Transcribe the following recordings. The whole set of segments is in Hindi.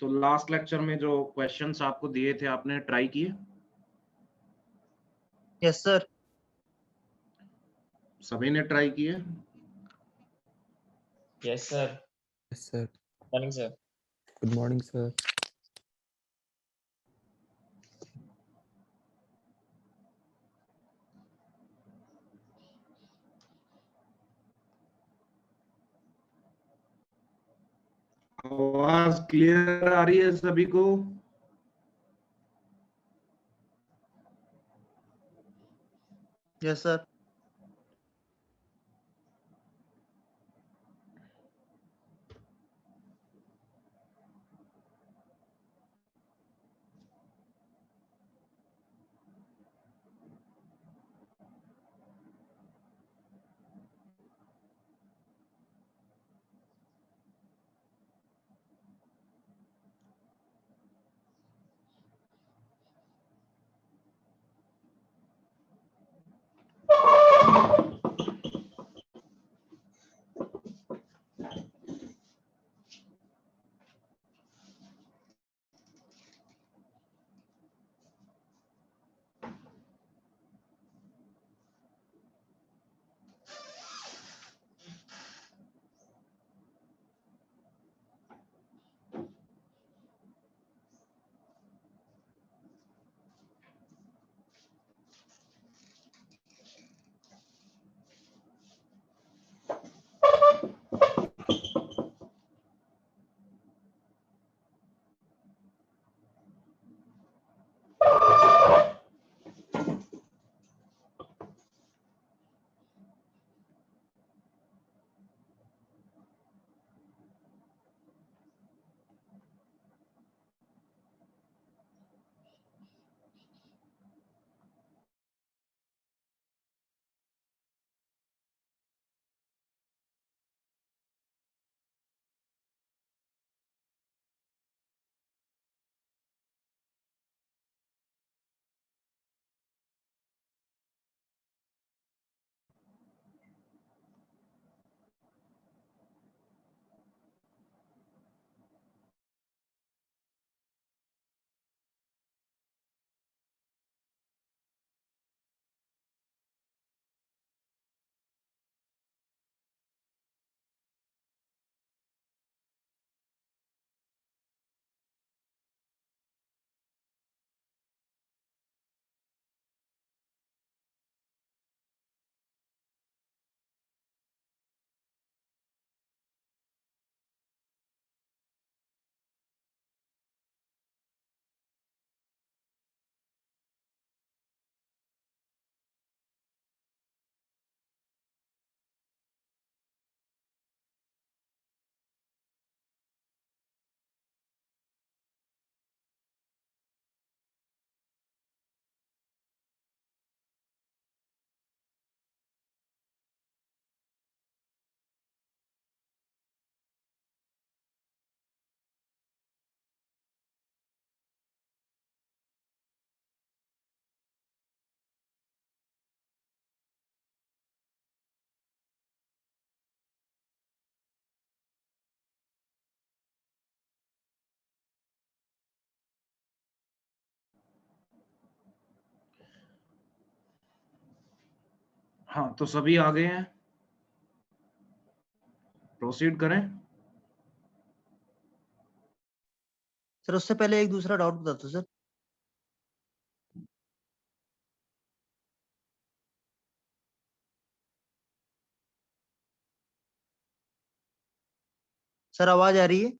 तो लास्ट लेक्चर में जो क्वेश्चंस आपको दिए थे आपने ट्राई किए? Yes sir. सभी ने ट्राई किए? Yes, sir. Yes, sir. Morning, sir. Good morning, sir. आवाज क्लियर आ रही है सभी को? Yes sir. हाँ, तो सभी आ गए हैं, प्रोसीड करें। सर उससे पहले एक दूसरा डाउट बता दो सर। सर आवाज आ रही है?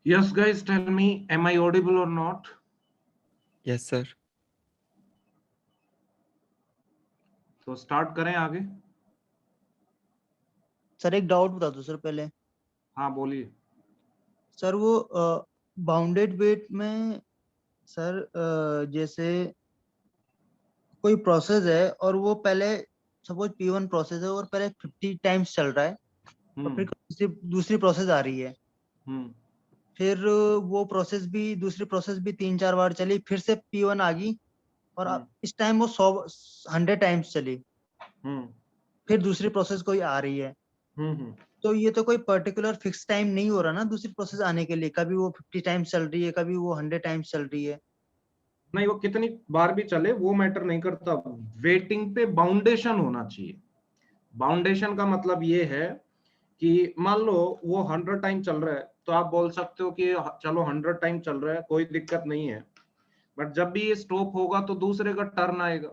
Yes, guys, tell me, am I audible or not? Yes, sir. तो स्टार्ट करें आगे। सर एक डाउट बता दो सर पहले। हाँ बोलिए। सर वो बाउंडेड वेट में सर जैसे कोई प्रोसेस है और वो पहले सपोज P1 प्रोसेस है और पहले 50 टाइम्स चल रहा है और फिर दूसरी दूसरी प्रोसेस आ रही है, हम्म फिर वो प्रोसेस भी दूसरी प्रोसेस भी 3-4 बार चली, फिर से P1 आ गई और अब इस टाइम वो 100 टाइम्स चली, हम्म फिर दूसरी प्रोसेस कोई आ रही है। हम्म तो ये तो कोई पर्टिकुलर फिक्स टाइम नहीं हो रहा ना दूसरी प्रोसेस आने के लिए, कभी वो 50 टाइम्स चल रही है, कभी वो 100 टाइम्स चल रही है। नहीं, वो कितनी बार भी चले वो मैटर नहीं करता। वेटिंग पे बाउंडेशन होना चाहिए। बाउंडेशन का मतलब ये है कि मान लो वो 100 टाइम चल रहा है, तो आप बोल सकते हो कि चलो 100 टाइम चल रहा है, कोई दिक्कत नहीं है। बट जब भी ये स्टॉप होगा तो दूसरे का टर्न आएगा,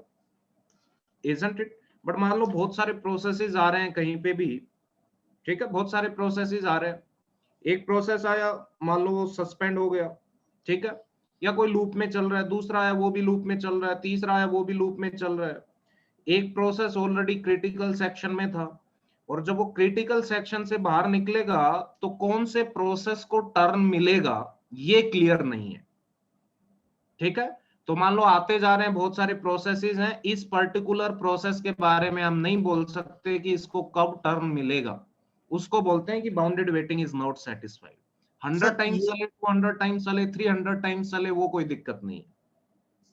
इजंट इट? बट मान लो बहुत सारे प्रोसेसेस आ रहे हैं कहीं पे भी, ठीक है, बहुत सारे प्रोसेसेस आ रहे हैं। एक प्रोसेस आया, मान लो वो सस्पेंड हो गया, ठीक है, या कोई लूप में चल रहा है, दूसरा आया वो भी लूप में चल रहा है, तीसरा आया वो भी लूप में चल रहा है। एक प्रोसेस ऑलरेडी क्रिटिकल सेक्शन में था, और जब वो क्रिटिकल सेक्शन से बाहर निकलेगा तो कौन से प्रोसेस को टर्न मिलेगा ये क्लियर नहीं है, ठीक है। तो मान लो आते जा रहे हैं, बहुत सारे प्रोसेसेस हैं, इस पर्टिकुलर प्रोसेस के बारे में हम नहीं बोल सकते कि इसको कब टर्न मिलेगा। उसको बोलते हैं कि bounded waiting is not satisfied. Hundred sir times ये चले, 200 टाइम्स चले, 300 टाइम्स चले, वो कोई दिक्कत नहीं है।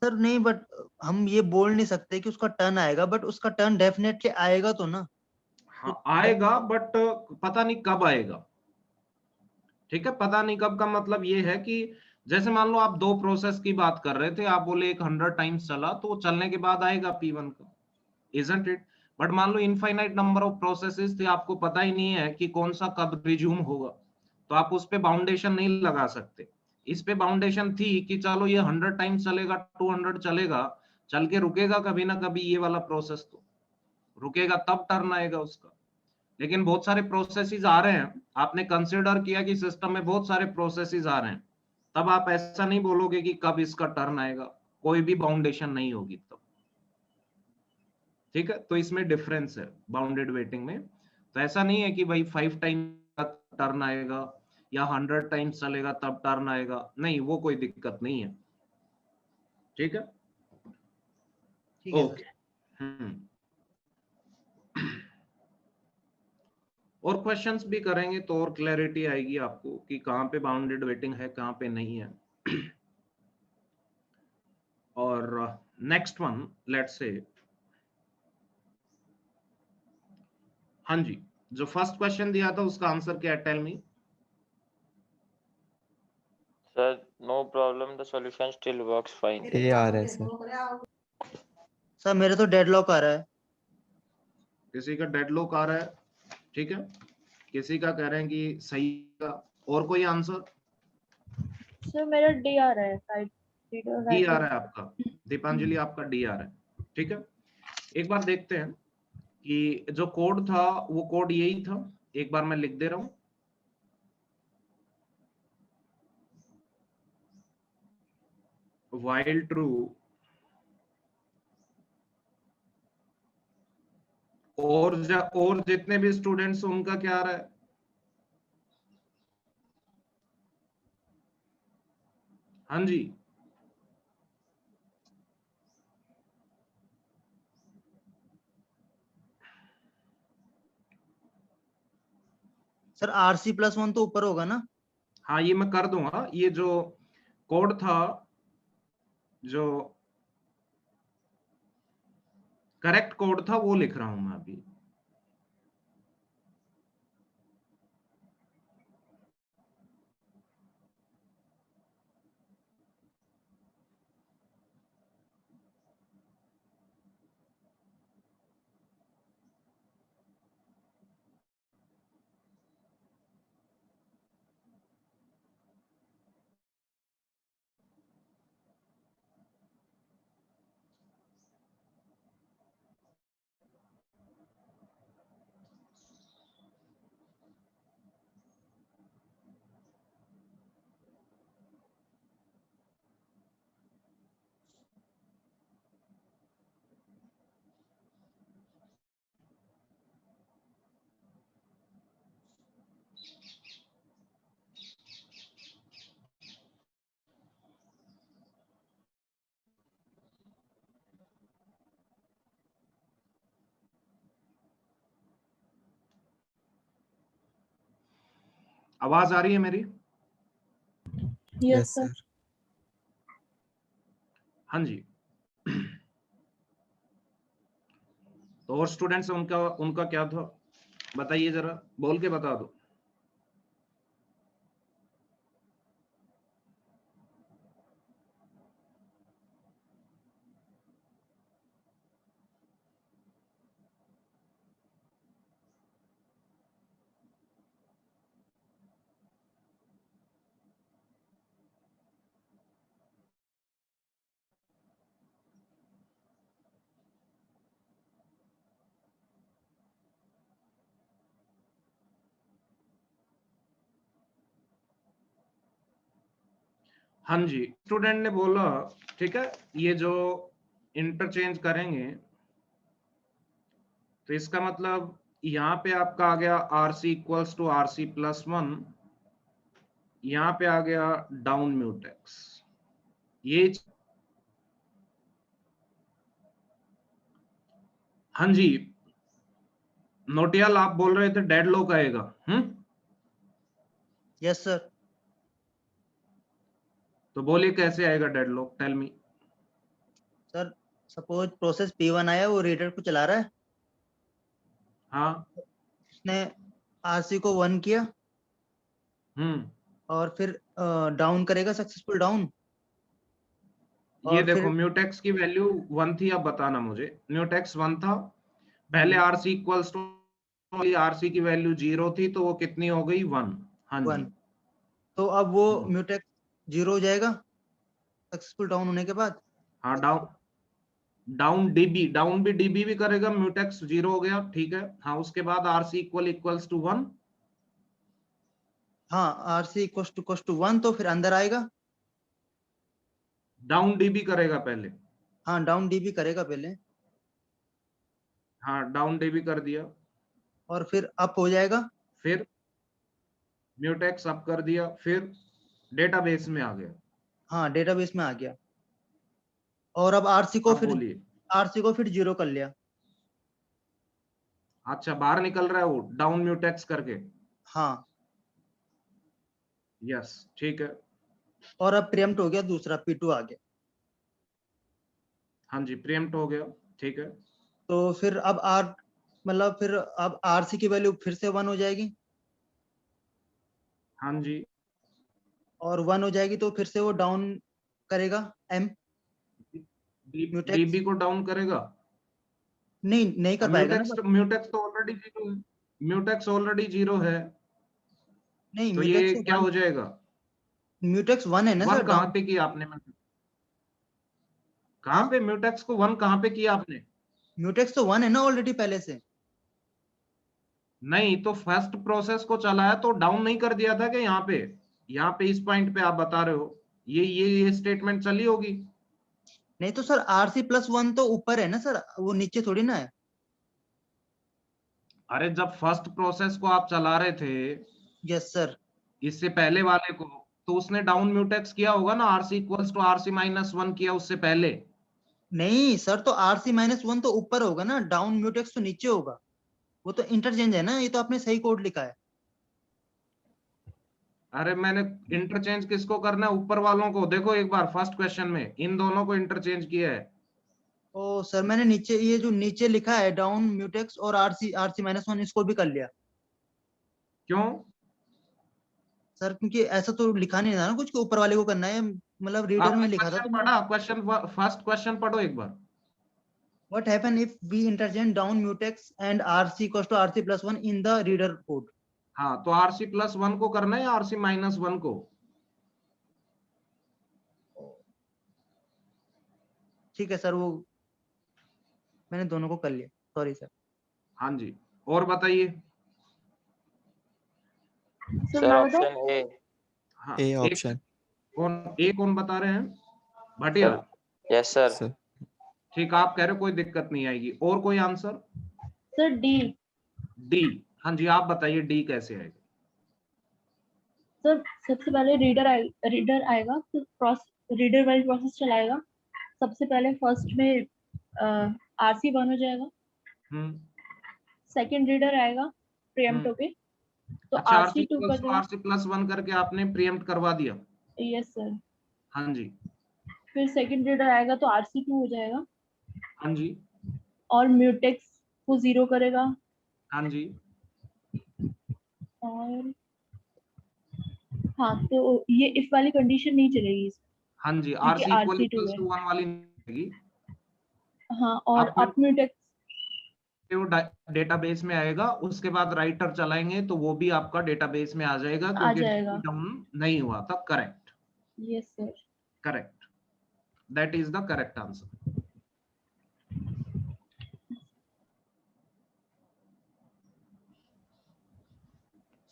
सर नहीं, बट हम ये बोल नहीं सकते कि उसका टर्न आएगा, बट उसका टर्न डेफिनेटली आएगा तो ना। हाँ आएगा, बट पता नहीं कब आएगा, ठीक है। पता नहीं कब का मतलब ये है कि जैसे मान लो आप दो प्रोसेस की बात कर रहे थे, आप बोले एक 100 टाइम्स चला, तो वो चलने के बाद आएगा P1 का, इजंट इट? बट मान लो इनफाइनाइट नंबर ऑफ प्रोसेसेस थे, आपको पता ही नहीं है कि कौन सा कब रिज्यूम होगा, तो आप उस पे बाउंडेशन नहीं लगा सकते। इस पे बाउंडेशन थी कि चलो ये 100 टाइम्स चलेगा, 200 चलेगा, चल के रुकेगा कभी ना कभी ये वाला प्रोसेस, तो रुकेगा तब टर्न आएगा उसका। लेकिन बहुत सारे प्रोसेसेस आ रहे हैं, आपने कंसिडर किया कि सिस्टम में बहुत सारे प्रोसेसेस आ रहे हैं, तब आप ऐसा नहीं बोलोगे कि कब इसका टर्न आएगा, कोई भी बाउंडेशन नहीं होगी तब, ठीक है। तो इसमें डिफरेंस है बाउंडेड वेटिंग में। तो ऐसा नहीं है कि भाई 5 टाइम टर्न आएगा या 100 टाइम्स चलेगा तब टर्न आएगा, नहीं, वो कोई दिक्कत नहीं है, ठीक है। ठीक है ओके। सर। हम्म और क्वेश्चंस भी करेंगे तो और क्लैरिटी आएगी आपको कि कहाँ पे बाउंडेड वेटिंग है, कहाँ पे नहीं है। और नेक्स्ट वन, लेट्स से, हाँ जी, जो फर्स्ट क्वेश्चन दिया था उसका आंसर क्या है, tell me. Sir, no problem. The solution still works fine. A आ रहा है सर। सर मेरे तो डेडलॉक आ रहा है। किसी का डेडलॉक आ रहा है, ठीक है, किसी का कह रहे हैं कि सही का। और कोई आंसर? सर मेरा डी आ रहा है, साइड डी आ रहा है आपका, दीपांजलि आपका डी आ रहा है, ठीक है। एक बार देखते हैं कि जो कोड था वो कोड यही था, एक बार मैं लिख दे रहा हूं। while true और जितने भी स्टूडेंट्स उनका क्या आ रहा है? हाँ जी, सर RC+1 तो ऊपर होगा ना। हाँ ये मैं कर दूंगा। ये जो कोड था, जो करेक्ट कोड था वो लिख रहा हूं मैं अभी। आवाज आ रही है मेरी? Yes, sir. हाँ जी। तो और स्टूडेंट्स उनका उनका क्या था, बताइए जरा, बोल के बता दो। हाँ जी, स्टूडेंट ने बोला ठीक है, ये जो इंटरचेंज करेंगे तो इसका मतलब यहाँ पे आपका आ गया RC equals to RC plus 1, यहाँ पे आ गया डाउन म्यूटेक्स। ये हाँ जी, नोटियाल आप बोल रहे थे डेडलॉक आएगा। Yes sir. तो बोलिए कैसे आएगा deadlock, tell me. Sir suppose process P1 आया, वो रीडर को चला रहा है, हाँ। उसने RC को 1 किया और फिर डाउन करेगा, सक्सेसफुल डाउन। ये और देखो फिर म्यूटेक्स की वैल्यू 1 थी, अब बताना मुझे। म्यूटेक्स 1 था, पहले RC इक्वल्स टू RC की वैल्यू 0 थी, तो वो कितनी हो गई 1। हाँ जी। 1, तो अब वो म्यूटेक्स 0 हो जाएगा सक्सेसफुल डाउन होने के बाद। हाँ, डाउन भी डीबी भी करेगा, म्यूटेक्स 0 हो गया, ठीक है। हाँ, उसके बाद RC इक्वल्स टू 1। हाँ, RC इक्वल्स टू 1, तो फिर अंदर आएगा। डाउन डीबी करेगा पहले। हाँ, डाउन डीबी करेगा पहले, हाँ, डाउन डीबी कर दिया, और फिर अप हो जाएगा। फिर म्यूटेक्स अप कर दिया, फिर डेटाबेस में आ गया। हाँ, डेटाबेस में आ गया। और अब RC को अब फिर बोलिए। 0 कर लिया। अच्छा, बाहर निकल रहा है वो डाउन म्यूटेक्स करके। हाँ, यस, ठीक है। और अब प्रीएम्प्ट हो गया, दूसरा P2 आ गया। हाँ जी, प्रीएम्प्ट हो गया, ठीक है। तो फिर अब मतलब फिर अब RC की वैल्यू फिर से 1 हो जाएगी, हाँ जी। और 1 हो जाएगी तो फिर से वो डाउन करेगा M म्यूटेक्स। डीबी को डाउन करेगा। नहीं कर पाएगा ना सर। म्यूटेक्स तो ऑलरेडी 0 है, म्यूटेक्स ऑलरेडी 0 है, नहीं, तो ये म्यूटेक्स क्या हो जाएगा? 1 है ना 1 सर। कहाँ डाउन पे किया आपने? कहाँ पे म्यूटेक्स को 1 कहाँ पे किया आपने? म्यूटेक्स तो 1 है ना ऑलरेडी पहले से। नहीं, तो फर्स्ट प्रोसेस को चलाया तो डाउन नहीं कर दिया था कि यहाँ पे इस पॉइंट पे आप बता रहे हो, ये स्टेटमेंट चली होगी। नहीं तो सर RC प्लस 1 तो ऊपर है ना सर, वो नीचे थोड़ी ना है। अरे जब फर्स्ट प्रोसेस को आप चला रहे थे यस सर। इससे पहले वाले को, तो उसने डाउन म्यूटेक्स किया होगा ना, RC equals to RC minus 1 किया उससे पहले। नहीं सर, तो RC-1 तो ऊपर होगा ना, डाउन म्यूटेक्स तो नीचे होगा। वो तो इंटरचेंज है ना, ये तो आपने सही कोड लिखा है। अरे मैंने इंटरचेंज किसको करना है? ऊपर वालों को। देखो एक बार फर्स्ट क्वेश्चन में इन दोनों को इंटरचेंज किया है। ओ सर, मैंने नीचे ये जो नीचे लिखा है डाउन म्यूटेक्स और RC-1 इसको भी कर लिया क्यों? सर, क्योंकि ऐसा तो लिखा नहीं था ना कुछ कि ऊपर वाले को करना है, मतलब रीडर में आपने लिखा था क्वेश्चन तो मैंने। पढ़ा? फर्स्ट क्वेश्चन पढ़ो एक बार। What happen if we interchange down mutex and RC equals to RC plus 1 in the reader code? हाँ, तो RC प्लस 1 को करना है या RC माइनस 1 को? ठीक है सर, वो मैंने दोनों को कर लिया, सॉरी सर। हाँ जी, और बताइए। सर सर मैं बताऊं? Option A. हाँ, A एक option. कौन बता रहे हैं? भाटिया। Yes sir. Sir. ठीक, आप कह रहे हो कोई दिक्कत नहीं आएगी। और कोई आंसर? Sir D. डी। हाँ जी, आप बताइए डी कैसे आएगा? सर सबसे पहले रीडर आएगा, फिर रीडर वाली प्रोसेस चलाएगा। सबसे पहले फर्स्ट में RC 1 हो जाएगा। सेकंड रीडर आएगा प्रीएम्प्ट होके, तो अच्छा, RC RC2 equals कर to देना। RC plus 1 करके आपने प्रीएम्प्ट करवा दिया। Yes sir. हाँ जी, फिर सेकंड रीडर आएगा तो RC2 हो जाएगा हाँ जी, और म्यूटेक्स को 0 करेगा हाँ जी, और हाँ, तो ये इफ वाली कंडीशन नहीं चलेगी इसमें, हाँ जी, क्योंकि RC equal RC2 equals है। to 1 वाली नहीं। हाँ, और अब फिर अप म्यूटेक्स वो डेटाबेस में आएगा, उसके बाद राइटर चलाएंगे तो वो भी आपका डेटाबेस में आ जाएगा, आ क्योंकि जाएगा। डाउन नहीं हुआ था। Correct, yes sir. Correct, that is the correct answer.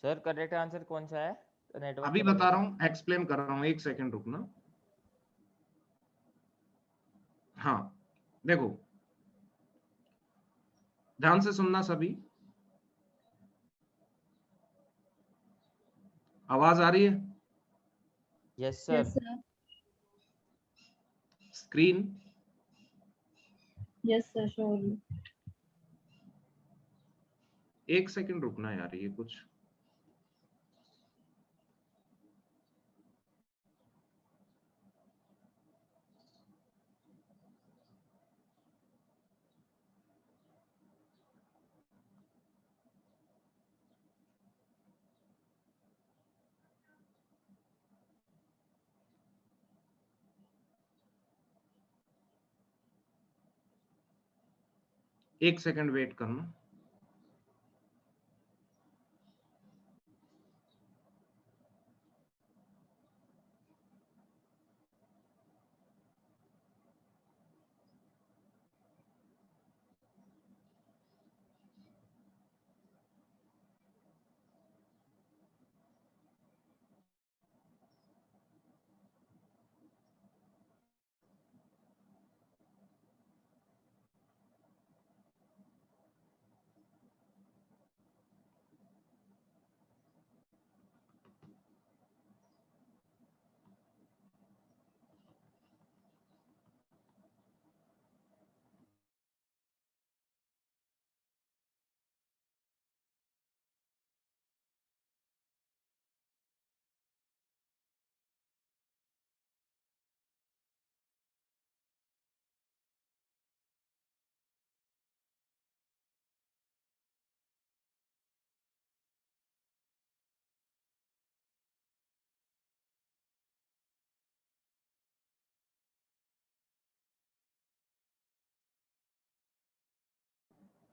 Sir correct answer कौन सा है? नेटवर्क अभी चला बता गया रहा था। हूँ, एक्सप्लेन कर रहा हूँ, एक सेकंड रुकना। हाँ देखो, ध्यान से सुनना सभी, आवाज आ रही है? Yes yes sir. Sir. Screen, yes sir, surely. एक सेकंड रुकना यार, ये कुछ एक सेकंड वेट करना।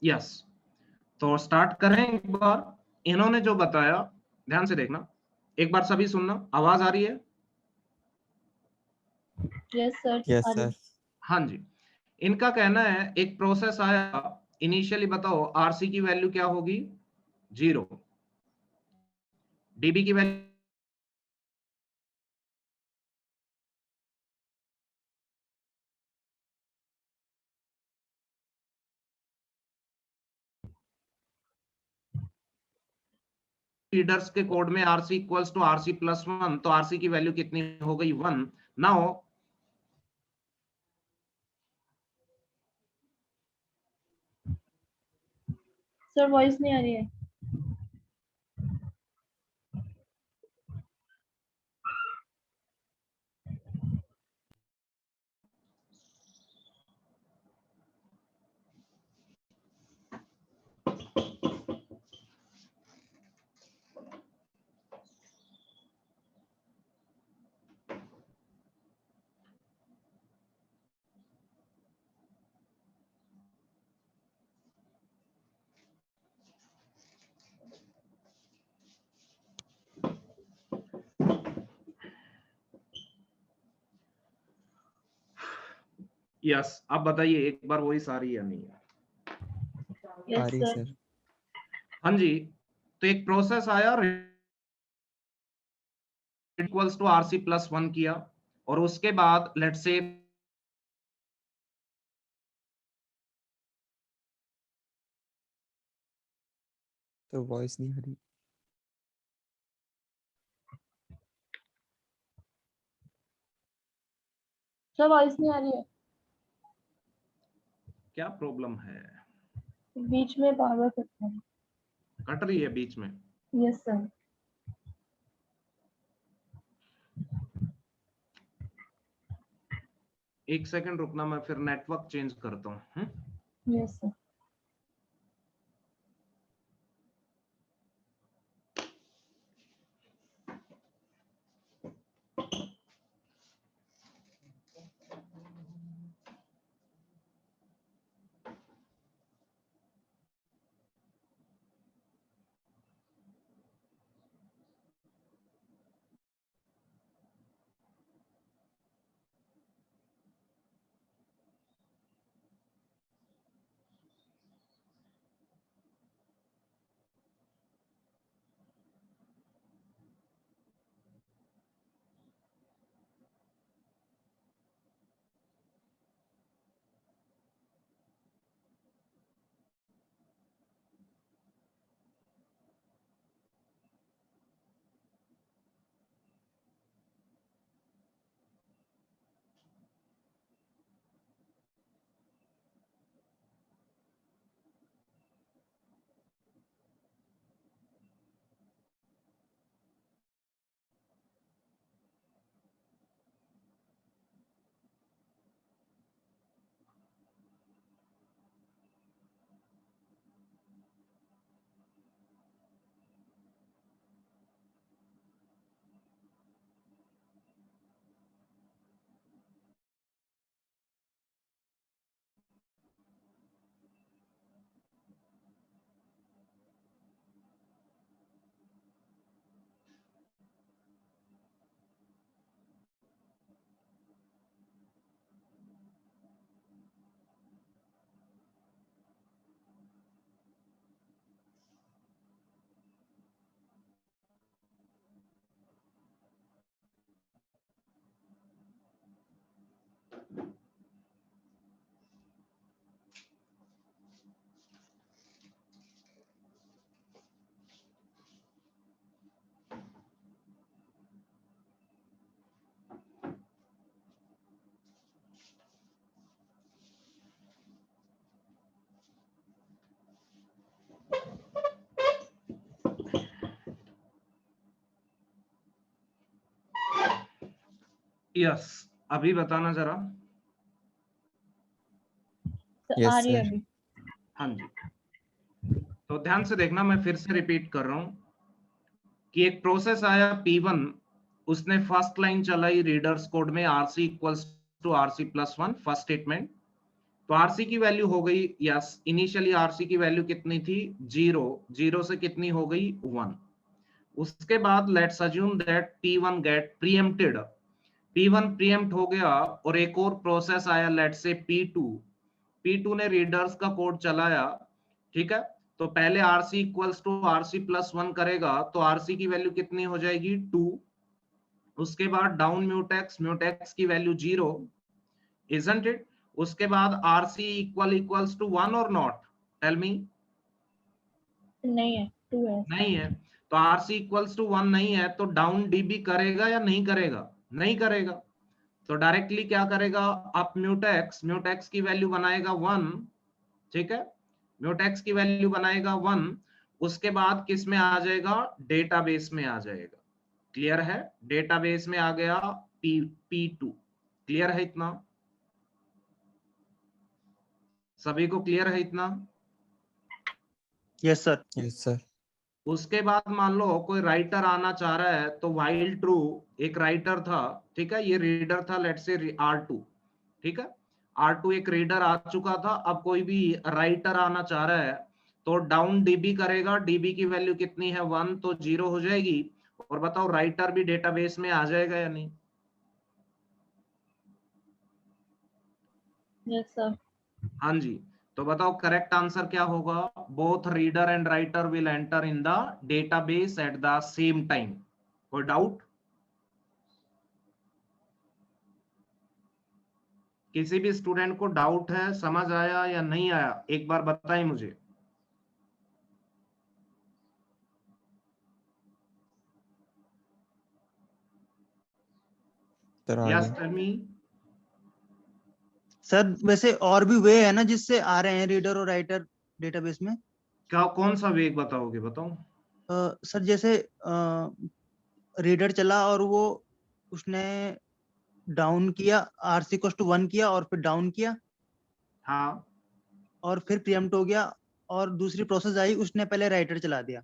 यस, तो स्टार्ट करें एक बार। इन्होंने जो बताया ध्यान से देखना, एक बार सभी सुनना। आवाज आ रही है? Yes sir. Yes sir. हाँ जी, इनका कहना है एक प्रोसेस आया, इनिशियली बताओ आरसी की वैल्यू क्या होगी? 0। डीबी की वैल्यू रीडर्स के कोड में RC equals to RC plus 1, तो आरसी की वैल्यू कितनी हो गई? 1। नाउ सर वॉइस नहीं आ रही है। यस, अब बताइए एक बार वॉइस आ रही है या नहीं? आ यस रही है सर। सर। हाँ जी, तो एक प्रोसेस आया, इक्वल्स टू आरसी प्लस 1 किया, और उसके बाद लेट्स से तो वॉइस नहीं आ रही। सर वॉइस नहीं आ रही है, क्या प्रॉब्लम है? बीच में बार बार कटता है। कट रही है बीच में? Yes sir. एक सेकंड रुकना, मैं फिर नेटवर्क चेंज करता हूँ। Yes sir. यस, अभी बताना जरा। Yes, आ रही है sir. अभी। हाँ जी, तो ध्यान से देखना, मैं फिर से रिपीट कर रहा हूं कि एक प्रोसेस आया P1, उसने फर्स्ट लाइन चलाई रीडर्स कोड में RC equals to RC plus 1, first statement. तो RC की वैल्यू हो गई, यस, इनिशियली RC की वैल्यू कितनी थी? 0, 0 से कितनी हो गई? 1। उसके बाद let's assume that P1 get preempted, P1 preempt हो गया और एक और प्रोसेस आया लेट्स से P2 ने रीडर्स का कोड चलाया, ठीक है। तो पहले RC equals to RC plus 1 करेगा, तो RC की वैल्यू कितनी हो जाएगी? 2। उसके बाद डाउन म्यूटेक्स की वैल्यू 0, इजंट इट? उसके बाद RC इक्वल्स टू 1 और नॉट? Tell me. नहीं है, 2 है। नहीं है। तो RC इक्वल्स टू 1 नहीं है, तो डाउन DB करेगा या नहीं करेगा? नहीं करेगा। तो डायरेक्टली क्या करेगा? अप म्यूटेक्स की वैल्यू बनाएगा 1, ठीक है, म्यूटेक्स की वैल्यू बनाएगा 1। उसके बाद किस में आ जाएगा? डेटाबेस में आ जाएगा। क्लियर है? डेटाबेस में आ गया P2। क्लियर है इतना? सभी को क्लियर है इतना? Yes sir. Yes, sir. उसके बाद मान लो कोई राइटर आना चाह रहा है, तो व्हाइल ट्रू, एक राइटर था, ठीक है, ये रीडर था लेट्स से R2, ठीक है, R2 एक रीडर आ चुका था। अब कोई भी राइटर आना चाह रहा है, तो डाउन DB करेगा, DB की वैल्यू कितनी है? 1, तो 0 हो जाएगी। और बताओ राइटर भी डेटाबेस में आ जाएगा या नहीं? Yes sir. हाँ जी। तो बताओ करेक्ट आंसर क्या होगा? Both reader and writer will enter in the database at the same time. कोई डाउट? किसी भी स्टूडेंट को डाउट है? समझ आया या नहीं आया? एक बार बताएं मुझे। Sir, आ यस, गया. Tell me. सर वैसे और भी वे है ना जिससे आ रहे हैं रीडर और राइटर डेटाबेस में? क्या, कौन सा वेग बताओगे? बताओ। सर जैसे रीडर चला और वो उसने डाउन किया, RC इक्वल टू 1 किया और फिर डाउन किया हाँ और फिर प्रीएम्प्ट हो गया, और दूसरी प्रोसेस आई उसने पहले राइटर चला दिया।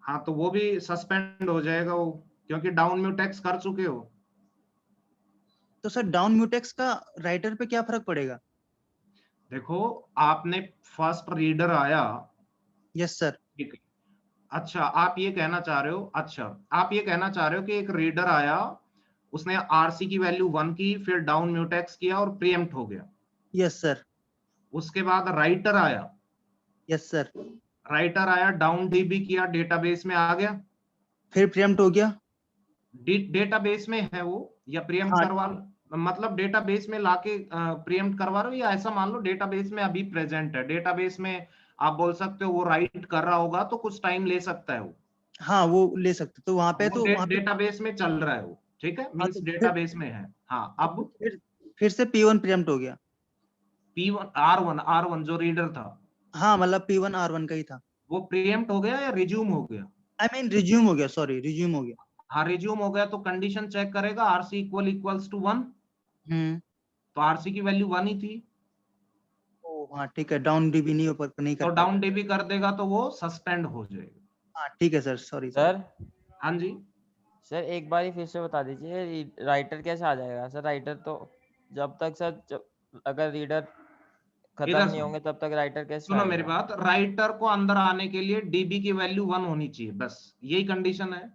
हाँ, तो वो भी सस्पेंड हो जाएगा वो, क्योंकि डाउन म्यूटेक्स कर चुके हो। तो सर डाउन म्यूटेक्स का राइटर पे क्या फर्क पड़ेगा? देखो, आपने फर्स्ट रीडर आया, यस सर। ठीक है। अच्छा, आप ये कहना चाह रहे हो, अच्छा आप ये कहना चाह रहे हो कि एक रीडर आया, उसने आरसी की वैल्यू 1 की, फिर डाउन म्यूटेक्स किया और प्रीएम्प्ट हो गया। Yes sir. उसके बाद राइटर आया, यस सर। राइटर आया, डाउन डीबी किया, डेटाबेस में आ गया, फिर प्रीएम्प्ट हो गया। डेटाबेस में है वो, या प्रीएम्प्ट हाँ। करवा, मतलब डेटाबेस में लाके प्रीएम्प्ट करवा रहे हो, या ऐसा मान लो डेटाबेस में अभी प्रेजेंट है, डेटाबेस में आप बोल सकते हो वो राइट कर रहा होगा तो कुछ टाइम ले सकता है वो। हाँ वो ले सकते, तो वहां पे वो तो वहां पे डेटाबेस में चल रहा है वो, ठीक है, हाँ, मींस तो डेटाबेस में है। हाँ, अब फिर से P1 प्रीएम्प्ट हो गया। P1 R1 जो रीडर था, हाँ मतलब P1 R1 का ही था। वो प्रीएम्प्ट हो गया या रिज्यूम हो गया? आई मीन रिज्यूम हो गया, सॉरी रिज्यूम हो गया। हाँ, रिज्यूम हो गया, तो कंडीशन चेक करेगा, आरसी इक्वल्स टू 1, तो आरसी की वैल्यू 1 ही थी, ओ हाँ ठीक है, डाउन डीबी नहीं ऊपर नहीं तो कर डाउन पाएगा। डीबी कर देगा तो वो सस्पेंड हो जाएगा। हाँ ठीक है सर, सॉरी सर हाँ जी, सर एक बार फिर से बता दीजिए, राइटर कैसे आ जाएगा सर? राइटर तो जब तक सर अगर रीडर खत्म इधर नहीं सुनो, होंगे तब तक राइटर कैसे सुनो मेरी आएगा? बात, राइटर को अंदर आने के लिए डीबी की वैल्यू 1 होनी चाहिए, बस यही कंडीशन है।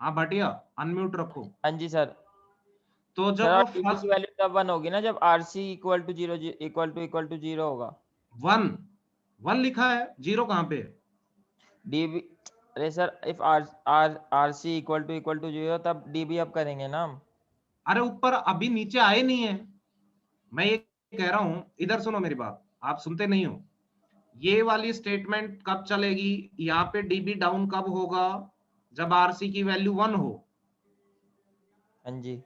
हाँ भटिया, अनम्यूट रखो। हाँ जी सर। तो सर जब वो और डीबी की फर्स्ट वैल्यू तब 1 होगी ना जब आरसी इक्वल टू 0 होगा। 1 लिखा है, 0 कहाँ पे है? डीबी, अरे sir if RC equal to 0 तब डीबी अब करेंगे ना हम। अरे ऊपर अभी नीचे आए नहीं है, मैं ये कह रहा हूं, इधर सुनो मेरी बात, आप सुनते नहीं हो। ये वाली स्टेटमेंट कब चलेगी, यहाँ पे डीबी डाउन कब होगा, जब आरसी की वैल्यू 1 हो। हाँ जी।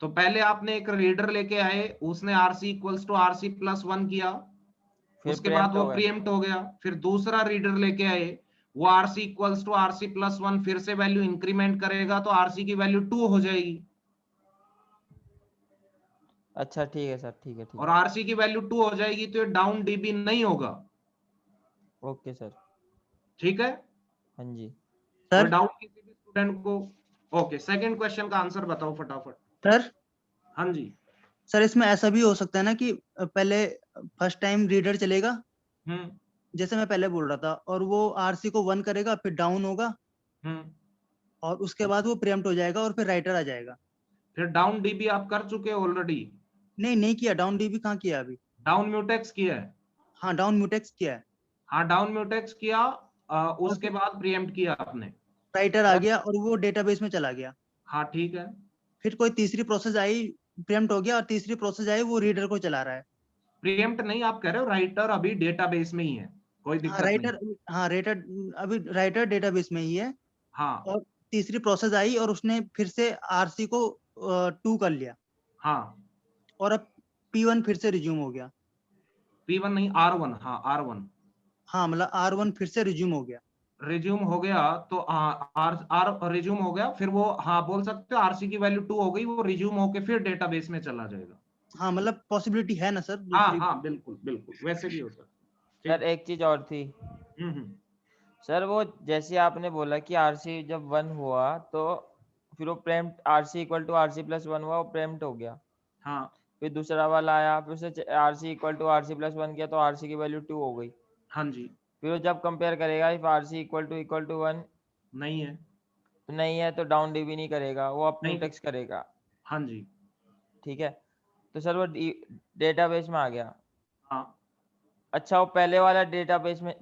तो पहले आपने एक रीडर लेके आए, उसने RC equals to RC plus 1 किया, फिर उसके बाद प्रीएम्प्ट वो हो गए। प्रीएम्प्ट हो गया, फिर दूसरा रीडर लेके आए, वो RC equals to RC plus 1 फिर से वैल्यू इंक्रीमेंट करेगा, तो आरसी की वैल्यू 2 हो जाएगी। अच्छा ठीक है सर, ठीक है ठीक और है। आरसी की वैल्यू 2 हो जाएगी तो ये डाउन डीबी नहीं होगा। Okay sir. ठीक है, हाँ जी। कोई सर। डाउट किसी भी स्टूडेंट को? ओके, सेकंड क्वेश्चन का आंसर बताओ फटाफट। सर हाँ जी। सर इसमें ऐसा भी हो सकता है ना कि पहले फर्स्ट टाइम रीडर चलेगा, हम्म जैसे मैं पहले बोल रहा था, और वो RC को 1 करेगा, फिर डाउन होगा, हम्म और उसके बाद वो प्रीएम्प्ट हो जाएगा और फिर राइटर आ जाएगा। फिर डाउन डीबी आप कर चुके हो ऑलरेडी? नहीं किया, डाउन डीबी कहाँ किया अभी। डाउन म्यूटेक्स किया है? हाँ डाउन म्यूटेक्स किया है, हाँ, डाउन म्यूटेक्स किया, और उसके फिर बाद प्रीएम्प्ट किया आपने। राइटर आ सर गया और वो डेटाबेस में चला गया। हाँ ठीक है, फिर कोई तीसरी प्रोसेस आई, प्रीएम्प्ट हो गया, और तीसरी प्रोसेस आई वो रीडर को चला रहा है। प्रीएम्प्ट नहीं, आप कह रहे हो राइटर अभी डेटाबेस में ही है, कोई हाँ दिक्कत नहीं। राइटर, हाँ राइटर, अभी राइटर डेटाबेस में ही है, हाँ और तीसरी प्रोसेस आई और उसने फिर से RC को 2 कर लिया, हाँ, और अब P1 फिर से रिज्यूम हो गया। P1 नहीं, R1, हाँ R1 हाँ मतलब R1 फिर से रिज्यूम हो गया। रिज्यूम हो गया, तो आर आर रिज्यूम हो गया, फिर वो हाँ बोल सकते हो आरसी की वैल्यू 2 हो गई, वो रिज्यूम होके फिर डेटाबेस में चला जाएगा। हाँ मतलब पॉसिबिलिटी है ना सर हाँ दूसरी। हाँ, बिल्कुल बिल्कुल, वैसे भी हो सकता। सर एक चीज और थी हम्म। सर, वो जैसे आपने बोला कि आरसी जब 1 हुआ तो फिर वो preempt RC equal to RC plus 1 हुआ, वो प्रेम्प्ट हो गया। हाँ फिर दूसरा वाला आया, फिर उसे RC equal to RC plus 1 किया तो आरसी की वैल्यू 2 हो गई। हाँ जी, फिर वो जब कंपेयर करेगा इफ आरसी इक्वल टू 1 नहीं है, तो नहीं है तो डाउन डीबी नहीं करेगा, वो अप नहीं, म्यूटेक्स करेगा। हाँ जी, ठीक है, तो सर वो डेटाबेस में आ गया। हाँ अच्छा, वो पहले वाला डेटाबेस में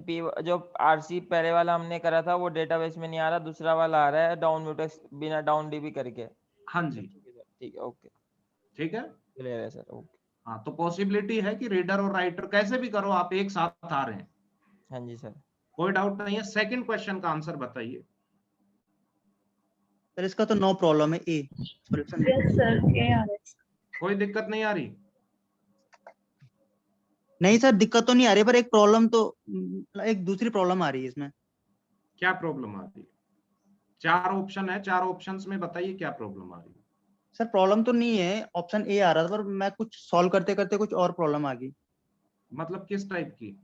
जो आरसी पहले वाला हमने करा था वो डेटाबेस में नहीं आ रहा, दूसरा वाला आ रहा है डाउन म्यूटेक्स बिना डाउन डीबी करके। हाँ जी, ठीक है सर, ठीक है, ओके, ठीक है। क्लियर है सर, ओके। हाँ, तो पॉसिबिलिटी है कि रीडर और राइटर कैसे भी करो आप एक साथ आ रहे हैं, हाँ जी सर। कोई डाउट नहीं है। सेकंड क्वेश्चन का आंसर बताइए। सर इसका तो नो प्रॉब्लम है, ए सॉल्यूशन। यस सर, ए आ रहा है। कोई दिक्कत नहीं आ रही? नहीं सर दिक्कत तो नहीं आ रही, पर एक प्रॉब्लम तो एक दूसरी प्रॉब्लम आ रही है इसमें। क्या प्रॉब्लम आ रही है? 4 ऑप्शन है, 4 ऑप्शंस में बताइए क्या प्रॉब्लम आ रही है? सर प्रॉब्लम तो नहीं है, ऑप्शन ए आ रहा था, पर मैं कुछ सॉल्व करते करते कुछ और प्रॉब्लम आ गई। मतलब किस टाइप की?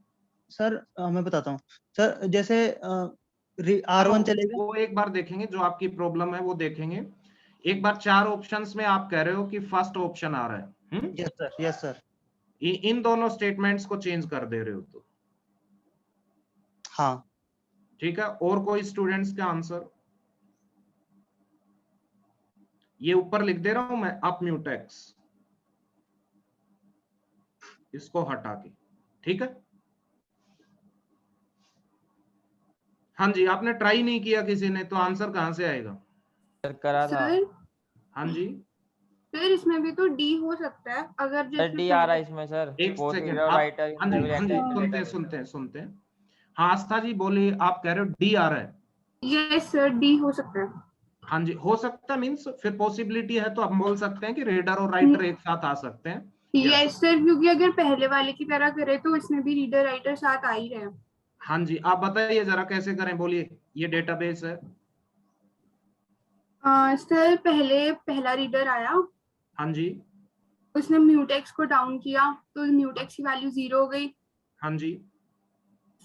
सर मैं बताता हूँ सर, जैसे चलो R1 चलेगा। वो एक बार देखेंगे, जो आपकी प्रॉब्लम है वो देखेंगे। एक बार 4 ऑप्शंस में आप कह रहे हो कि फर्स्ट ऑप्शन आ रहा है, यस सर, यस सर। इन दोनों स्टेटमेंट्स को चेंज कर दे रहे हो तो हाँ ठीक है। और कोई स्टूडेंट्स का आंसर? ये ऊपर लिख दे रहा हूं मैं, अप म्यूटेक्स, इसको हटा के, ठीक है। हाँ जी, आपने ट्राई नहीं किया किसी ने, तो आंसर कहां से आएगा? सर करा था। सर हाँ जी, सर इसमें भी तो डी हो सकता है, अगर सर जैसे डी आ रहा है इसमें सर, एक फोर्थ सेकेंड रीडर आप, राइटर हाँ जी हाँ जी, सुनते हैं डेटाबेस। सुनते हैं सुनते हैं। हाँ आस्था जी बोलिए, आप कह रहे हो डी आ रहा है? यस सर डी हो सकता है। हाँ जी, हो सकता है मीन्स फिर पॉसिबिलिटी है, तो हम बोल सकते हैं कि रीडर और राइटर एक साथ आ सकते हैं। यस सर, क्योंकि अगर पहले वाले की तरह करे तो इसमें भी रीडर राइटर साथ आ ही रहे हैं। हाँ जी, आप बताइए जरा कैसे करें, बोलिए। ये डेटाबेस है। सर पहले पहला रीडर आया, हाँ जी, उसने म्यूटेक्स को डाउन किया तो म्यूटेक्स की वैल्यू 0 हो गई। हाँ जी,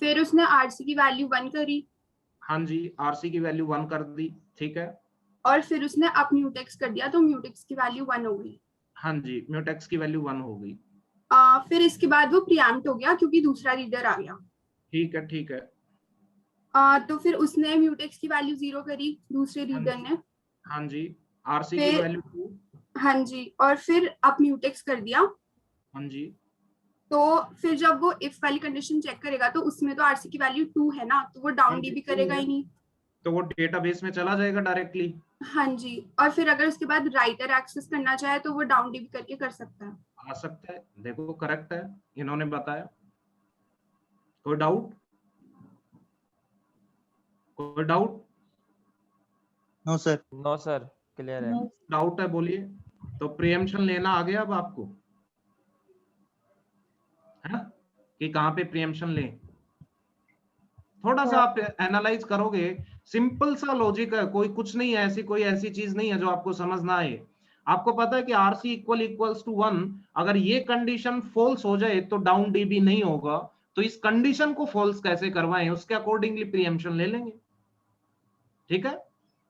फिर उसने आरसी की वैल्यू 1 करी, हाँ जी, आरसी की वैल्यू 1 कर दी, ठीक है। और फिर उसने अप म्यूटेक्स कर दिया तो म्यूटेक्स की वैल्यू 1 हो गई। हाँ जी, म्यूटेक्स की वैल्यू 1 हो गई। फिर इसके बाद वो प्रीएम्प्ट हो गया क्योंकि दूसरा रीडर आ गया। ठीक है ठीक है। तो फिर उसने म्यूटेक्स की वैल्यू 0 करी दूसरे हाँ रीडर जी, ने। हाँ जी, आरसी की फिर वैल्यू 2। हाँ जी, और फिर अप म्यूटेक्स कर दिया। हाँ जी, तो फिर जब वो इफ वाली कंडीशन चेक करेगा तो उसमें तो आरसी की वैल्यू 2 है ना, तो वो हाँ डाउन जी, डी भी 2 करेगा है, ही नहीं। तो वो डेटाबेस में चला जाएगा डायरेक्टली। हाँ जी, और फिर अगर उसके बाद राइटर एक्सेस करना चाहे तो वो डाउन डी भी करके कर सकता है। आ सकता है, देखो करेक्ट है, इन्होंने बताया। कोई डाउट? कोई doubt? No sir. No sir, clear है। डाउट है बोलिए। तो प्रियम्पशन लेना आ गया अब आपको, है ना, कि कहां पे प्रियम्पशन लें। थोड़ा सा आप एनालाइज करोगे, सिंपल सा लॉजिक है, कोई कुछ नहीं है, ऐसी कोई ऐसी चीज नहीं है जो आपको समझ ना आए। आपको पता है कि आरसी इक्वल्स टू 1, अगर ये कंडीशन फॉल्स हो जाए तो डाउन डीबी नहीं होगा, तो इस कंडीशन को फॉल्स कैसे करवाएं, उसके अकॉर्डिंगली प्रीएम्पशन ले लेंगे, ठीक है।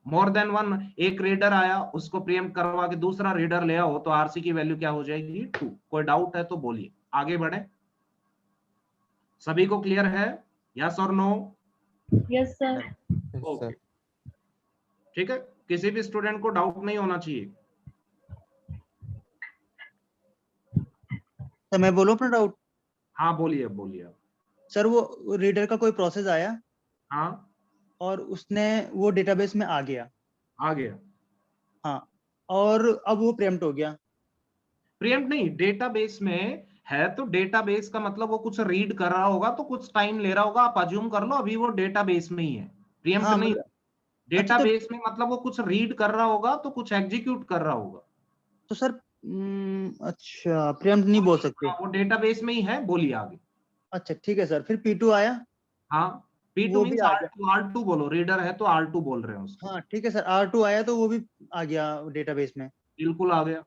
मोर देन वन, एक रीडर आया उसको प्रीएम्प्ट करवा के दूसरा रीडर ले आओ, तो आरसी की वैल्यू क्या हो जाएगी? 2। कोई डाउट है तो बोलिए, आगे बढ़े। सभी को क्लियर है? यस और नो? Yes sir. ओके, ठीक है, किसी भी स्टूडेंट को डाउट नहीं होना चाहिए। सर मैं बोलूं अपना डाउट? हाँ बोलिए बोलिए। सर वो रीडर का कोई प्रोसेस आया हाँ, और उसने वो डेटाबेस में आ गया। आ गया। हाँ, और अब वो प्रीएम्प्ट हो गया। प्रीएम्प्ट नहीं, डेटाबेस में है तो डेटाबेस का मतलब वो कुछ रीड कर रहा होगा, तो कुछ टाइम ले रहा होगा, आप अज्यूम कर लो अभी वो डेटाबेस में ही है, प्रीएम्प्ट हाँ नहीं। मतलब, अच्छा तो डेटाबेस में मतलब वो कुछ रीड कर रहा होगा, तो कुछ एग्जीक्यूट कर रहा होगा। सर अच्छा प्रीएम्प्ट नहीं बोल सकते। हाँ, वो डेटाबेस में ही है, बोलिए आगे। अच्छा ठीक है सर, फिर P2 आया, हाँ, P2 वो भी मीन्स आ गया। R2 बोलो, रीडर है तो R2 बोल रहे हैं उसको। हाँ ठीक है सर, R2 आया तो वो भी आ गया डेटाबेस में। बिल्कुल आ गया।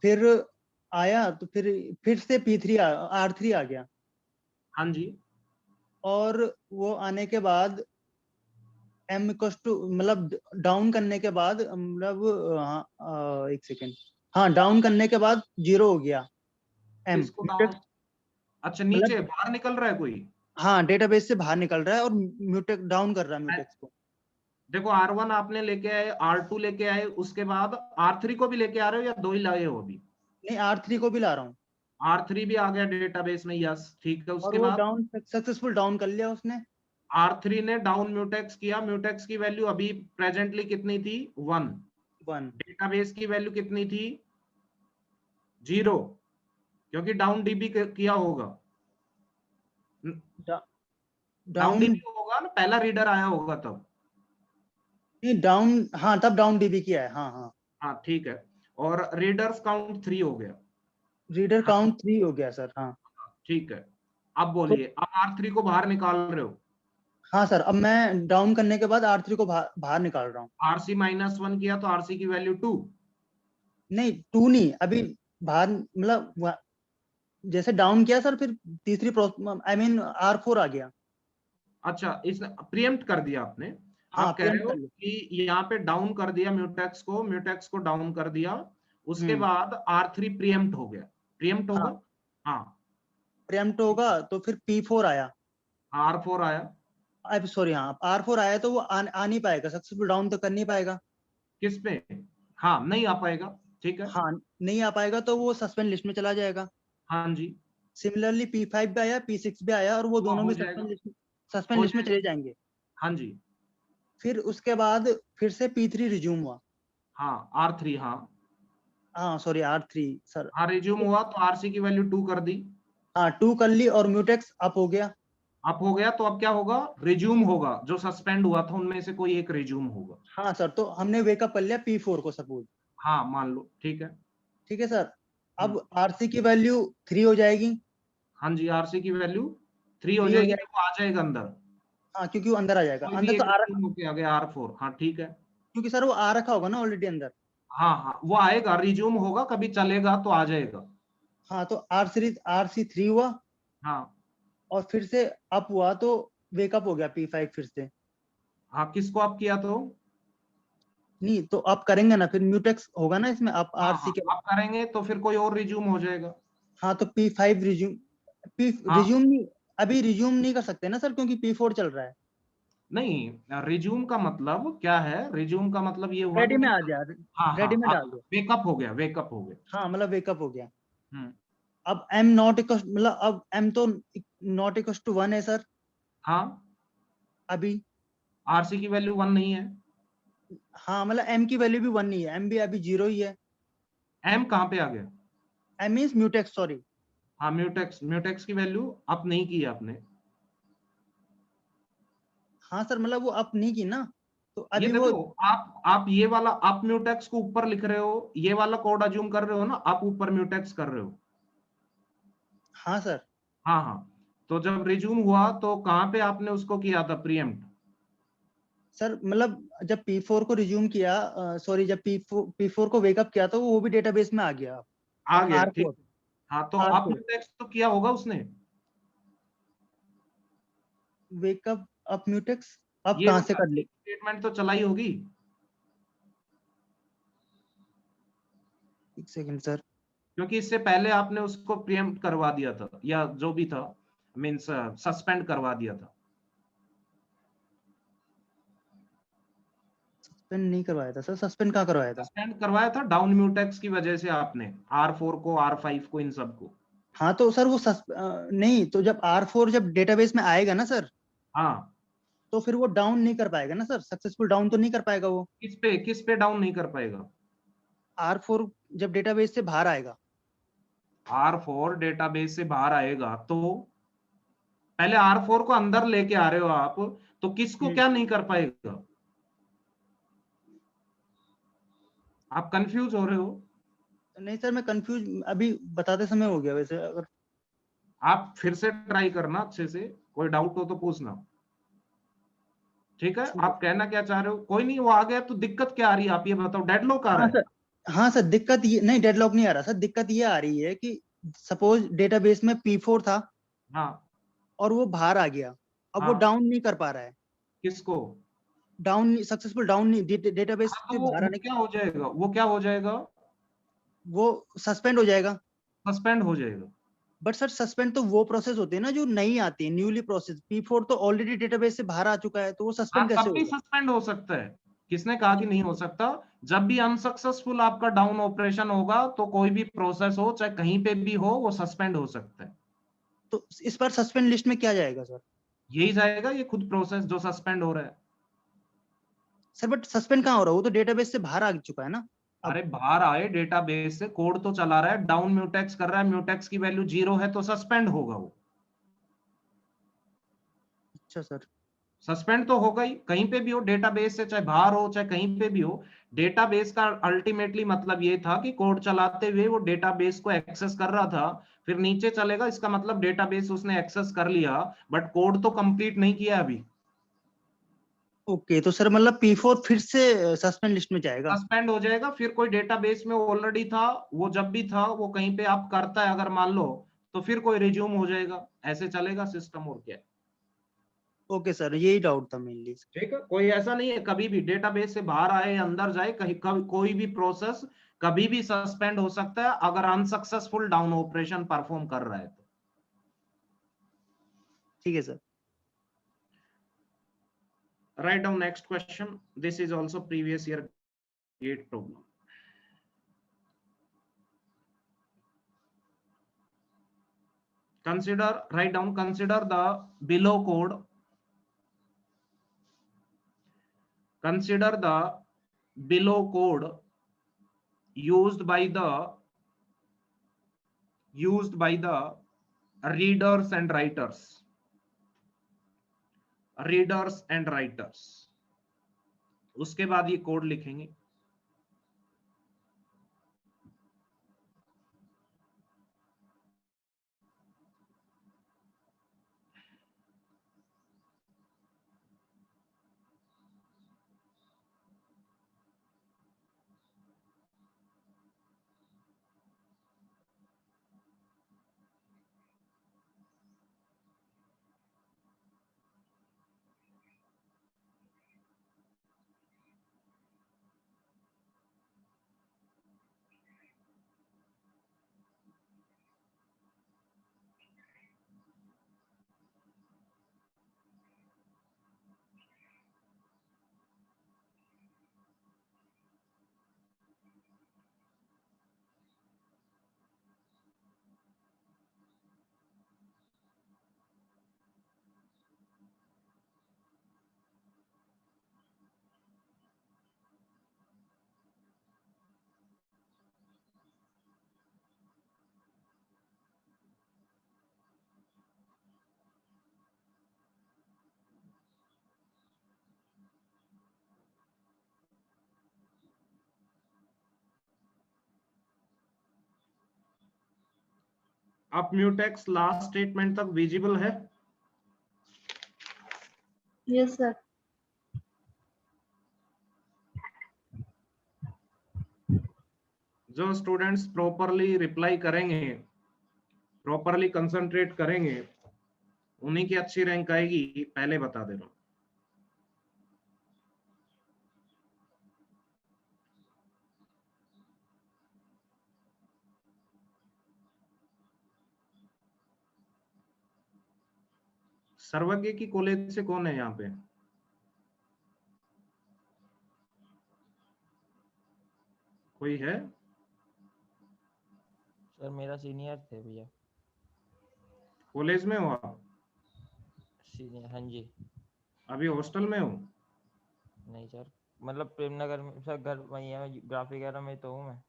फिर आया तो फिर से R3 आ गया, हाँ जी, और वो आने के बाद m इक्वल्स टू, मतलब डाउन करने के बाद, मतलब एक सेकेंड, हाँ डाउन करने के बाद 0 हो गया m, इसको डाउन, अच्छा मतलब नीचे बाहर निकल रहा है कोई। हाँ डेटाबेस से बाहर निकल रहा है और म्यूटेक्स डाउन कर रहा है म्यूटेक्स को। देखो R1 आपने लेके आए, R2 लेके आए, उसके बाद R3 को भी लेके आ रहे हो या 2 ही लाए हो अभी? नहीं, R3 को भी ला रहा हूँ, R3 भी आ गया डेटाबेस में, यस ठीक है। और उसके वो बाद डाउन सक्सेसफुल डाउन कर लिया उसने। R3 ने डाउन म्यूटेक्स किया, म्यूटेक्स की वैल्यू अभी प्रेजेंटली कितनी थी? 1। 1 डेटाबेस की वैल्यू कितनी थी? 0, क्योंकि डाउन डीबी किया होगा। डाउन डाउन, डीबी होगा ना, पहला रीडर आया होगा तब। नहीं डाउन, हाँ तब डाउन डीबी किया है, हाँ हाँ। हाँ ठीक है, और रीडर्स काउंट 3 हो गया। रीडर हाँ, काउंट 3 हो गया सर, हाँ। ठीक है। अब तो बोलिए, अब R3 को बाहर निकाल रहे हो। हाँ सर, अब मैं डाउन करने के बाद R3 को बाहर निकाल रहा हूँ। RC -1 किया तो RC की वैल्यू 2। नहीं 2 नहीं, अभी बाहर मतलब जैसे डाउन किया सर, फिर तीसरी आई मीन R4 आ गया। अच्छा, इस प्रीएम्प्ट कर दिया आपने। हाँ, आप कह रहे preempt हो कर लिया। कि यहाँ पे डाउन कर दिया म्यूटेक्स को डाउन कर दिया, उसके बाद R3 प्रीएम्प्ट हो गया। प्रीएम्प्ट होगा, हाँ preempt होगा तो फिर P4 आया। R4 आया। अब सॉरी, हाँ R4 आया तो वो आ नहीं पाएगा, सक्सेसफुल डाउन तो कर नहीं पाएगा। किस पे? हाँ, नहीं आ पाएगा, ठीक है। हाँ, नहीं आ पाएगा तो वो सस्पेंड लिस्ट में चला जाएगा। हाँ जी, सिमिलरली P5 भी आया, P6 भी आया, और वो दोनों हो भी जाएगा, सस्पेंड हो लिस्ट में जाएगा। चले जाएंगे। हाँ जी, फिर उसके बाद फिर से P3 रिज्यूम हुआ। हाँ R3, हाँ हाँ सॉरी, R3 सर। हाँ रिज्यूम हुआ तो RC की वैल्यू 2 कर दी। हाँ 2 कर ली और म्यूटेक्स अप हो गया। अप हो गया तो अब क्या होगा? रिज्यूम होगा, जो सस्पेंड हुआ था उनमें से कोई एक रिज्यूम होगा। हाँ सर, तो हमने वेकअप कर लिया P4 को सपोज। हाँ मान लो, ठीक है। ठीक है सर, अब RC की वैल्यू 3 हो जाएगी। हाँ जी, RC की वैल्यू 3 हो 3 हो जाएगी, जाएगी, वो आ जाएगा अंदर। हाँ क्योंकि वो अंदर आ जाएगा। कोई भी अंदर तो एक आ रिज्यूम होके आ गया R4, हाँ ठीक है। क्योंकि सर वो आ रखा होगा ना ऑलरेडी अंदर। हाँ हाँ, वो आएगा, रिज्यूम होगा, कभी चलेगा तो आ जाएगा। हाँ, तो RC3 हुआ हाँ और फिर से अप हुआ तो वेकअप हो गया P5 फिर से। हाँ, किसको आप किया तो? नहीं तो अप करेंगे ना, फिर म्यूटेक्स होगा ना इसमें अप हाँ RC हाँ, के। आप करेंगे तो फिर कोई और रिज्यूम हो जाएगा। हाँ तो P5 रिज्यूम, हाँ रिज्यूम नहीं, अभी रिज्यूम नहीं कर सकते ना सर, क्योंकि P4 चल रहा है। नहीं, रिज्यूम का मतलब क्या है? रिज्यूम का मतलब ये हुआ रेडी कि में आ नहीं। गया, हाँ रेडी में हाँ, डाल दो। वेकअप हो गया, वेकअप हो गया। हाँ मतलब वेकअप हो गया। हम्म, अब M नॉट इक्वल, मतलब अब M तो नॉट इक्वल टू 1 है सर हाँ अभी। RC की वैल्यू 1 नहीं है। हाँ मतलब M की वैल्यू भी 1 नहीं है, M भी अभी 0 ही है। M कहाँ पे आ गया? M means mutex, sorry. हाँ, म्यूटेक्स की वैल्यू अप नहीं की आपने। हाँ सर, मतलब वो अप नहीं की ना, तो ये अभी वो। देखो, आप ये वाला अप म्यूटेक्स को ऊपर लिख रहे हो, ये वाला कोड अज्यूम कर रहे हो ना, आप ऊपर म्यूटेक्स कर रहे हो। हाँ सर, हाँ हाँ, तो जब रिज्यूम हुआ तो कहाँ पे आपने उसको किया था प्रीएम्प्ट? सर मतलब जब P4 को रिज्यूम किया, सॉरी जब P4 को वेकअप किया तो वो भी डेटाबेस में आ गया। आ गया, ठीक। R4, हाँ, तो अप R4 म्यूटेक्स तो किया होगा उसने। वेकअप अप म्यूटेक्स अब ये कहाँ से वाला कर ले। स्टेटमेंट तो चलाई होगी। एक सेकंड सर। क्योंकि इससे पहले आपने उसको प्रीएम्प्ट करवा दिया था, या जो भी था, मींस सस्पेंड करवा दिया था। सस्पेंड नहीं करवाया था सर, सस्पेंड कहाँ करवाया था। सस्पेंड करवाया था डाउन म्यूटेक्स की वजह से आपने, R4 को, R5 को, इन सबको। हाँ तो सर वो नहीं, तो जब R4 जब डेटाबेस में आएगा ना सर, हाँ, तो फिर वो डाउन नहीं कर पाएगा ना सर, सक्सेसफुल डाउन तो नहीं कर पाएगा वो। किस पे डाउन नहीं कर पाएगा? R4 जब डेटाबेस से बाहर आएगा। R4 डेटाबेस से बाहर आएगा तो पहले R4 को अंदर लेके आ रहे हो आप, तो किसको क्या नहीं कर पाएगा? आप कंफ्यूज हो रहे हो। नहीं सर, मैं कंफ्यूज अभी बताते समय हो गया वैसे। अगर आप फिर से ट्राई करना अच्छे से, कोई डाउट हो तो पूछना, ठीक है? आप कहना क्या चाह रहे हो? कोई नहीं, वो आ गया तो दिक्कत क्या आ रही है आप ये बताओ। डेडलॉक आ रहा हाँ है? सर, हाँ सर, दिक्कत ये नहीं, डेडलॉक नहीं आ रहा सर, दिक्कत ये आ रही है कि सपोज डेटाबेस में P4 था हाँ, और वो बाहर आ गया, अब वो हाँ, डाउन नहीं कर पा रहा है। किसको? डाउन सक्सेसफुल डाउन नहीं, डेटाबेस हाँ, तो से बाहर वो आने, क्या हो जाएगा? वो क्या हो जाएगा? वो सस्पेंड हो जाएगा। सस्पेंड हो जाएगा। बट सर सस्पेंड तो वो प्रोसेस होती है ना जो नहीं आती है, न्यूली प्रोसेस। P4 तो ऑलरेडी डेटाबेस से बाहर आ चुका है, तो वो हाँ, सस्पेंड कैसे तब भी होगा। सस्पेंड हो सकता है। किसने कहा कि नहीं हो सकता? जब भी अनसक्सेसफुल आपका डाउन ऑपरेशन होगा तो कोई भी प्रोसेस हो, चाहे कहीं पे भी हो, वो सस्पेंड हो सकता है। तो इस बार सस्पेंड लिस्ट में क्या जाएगा सर। यही जाएगा, ये खुद प्रोसेस जो सस्पेंड हो रहा है। सर बट सस्पेंड कहाँ हो रहा है, वो तो डेटाबेस से बाहर आ चुका है ना। अब अरे बाहर आए डेटाबेस से, कोड तो चला रहा है, डाउन म्यूटेक्स कर रहा है, म्यूटेक्स की वैल्यू 0 है तो सस्पेंड होगा वो। अच्छा सर, सस्पेंड तो होगा ही, कहीं पे भी हो डेटाबेस से, चाहे बाहर हो चाहे कहीं पे भी हो। डेटाबेस का अल्टीमेटली मतलब ये था कि कोड चलाते हुए वो डेटाबेस को एक्सेस कर रहा था, फिर नीचे चलेगा, इसका मतलब डेटाबेस उसने एक्सेस कर लिया, बट कोड तो कंप्लीट नहीं किया अभी। ओके, तो सर मतलब P4 फिर से सस्पेंड लिस्ट में जाएगा? सस्पेंड हो जाएगा, फिर कोई डेटाबेस में ऑलरेडी था, वो जब भी था वो कहीं पे आप करता है अगर मान लो, तो फिर कोई रिज्यूम हो जाएगा, ऐसे चलेगा सिस्टम और क्या है। ओके सर, यही डाउट था मेनली। ठीक है, कोई ऐसा नहीं है कभी भी डेटाबेस से बाहर आए या अंदर जाए, कहीं कोई भी प्रोसेस कभी भी सस्पेंड हो सकता है अगर अनसक्सेसफुल डाउन ऑपरेशन परफॉर्म कर रहा है तो। ठीक है sir. Write down next question. This is also previous year gate problem. Consider, write down, consider the below code. Consider the below code used by the readers and writers. Readers and writers. उसके बाद ये कोड लिखेंगे। अब म्यूटेक्स लास्ट स्टेटमेंट तक विजिबल है? Yes sir. जो स्टूडेंट्स प्रॉपरली रिप्लाई करेंगे, प्रॉपरली कंसंट्रेट करेंगे, उन्हीं की अच्छी रैंक आएगी, पहले बता दे रहा हूं। सर्वज्ञ की कॉलेज से कौन है यहाँ पे? कोई है? सर मेरा सीनियर थे भैया। कॉलेज में हो आप? सीनियर, हाँ जी। अभी हॉस्टल में हो? नहीं सर, मतलब प्रेमनगर में सर, घर वही है, ग्राफिक एरा में तो हूँ मैं।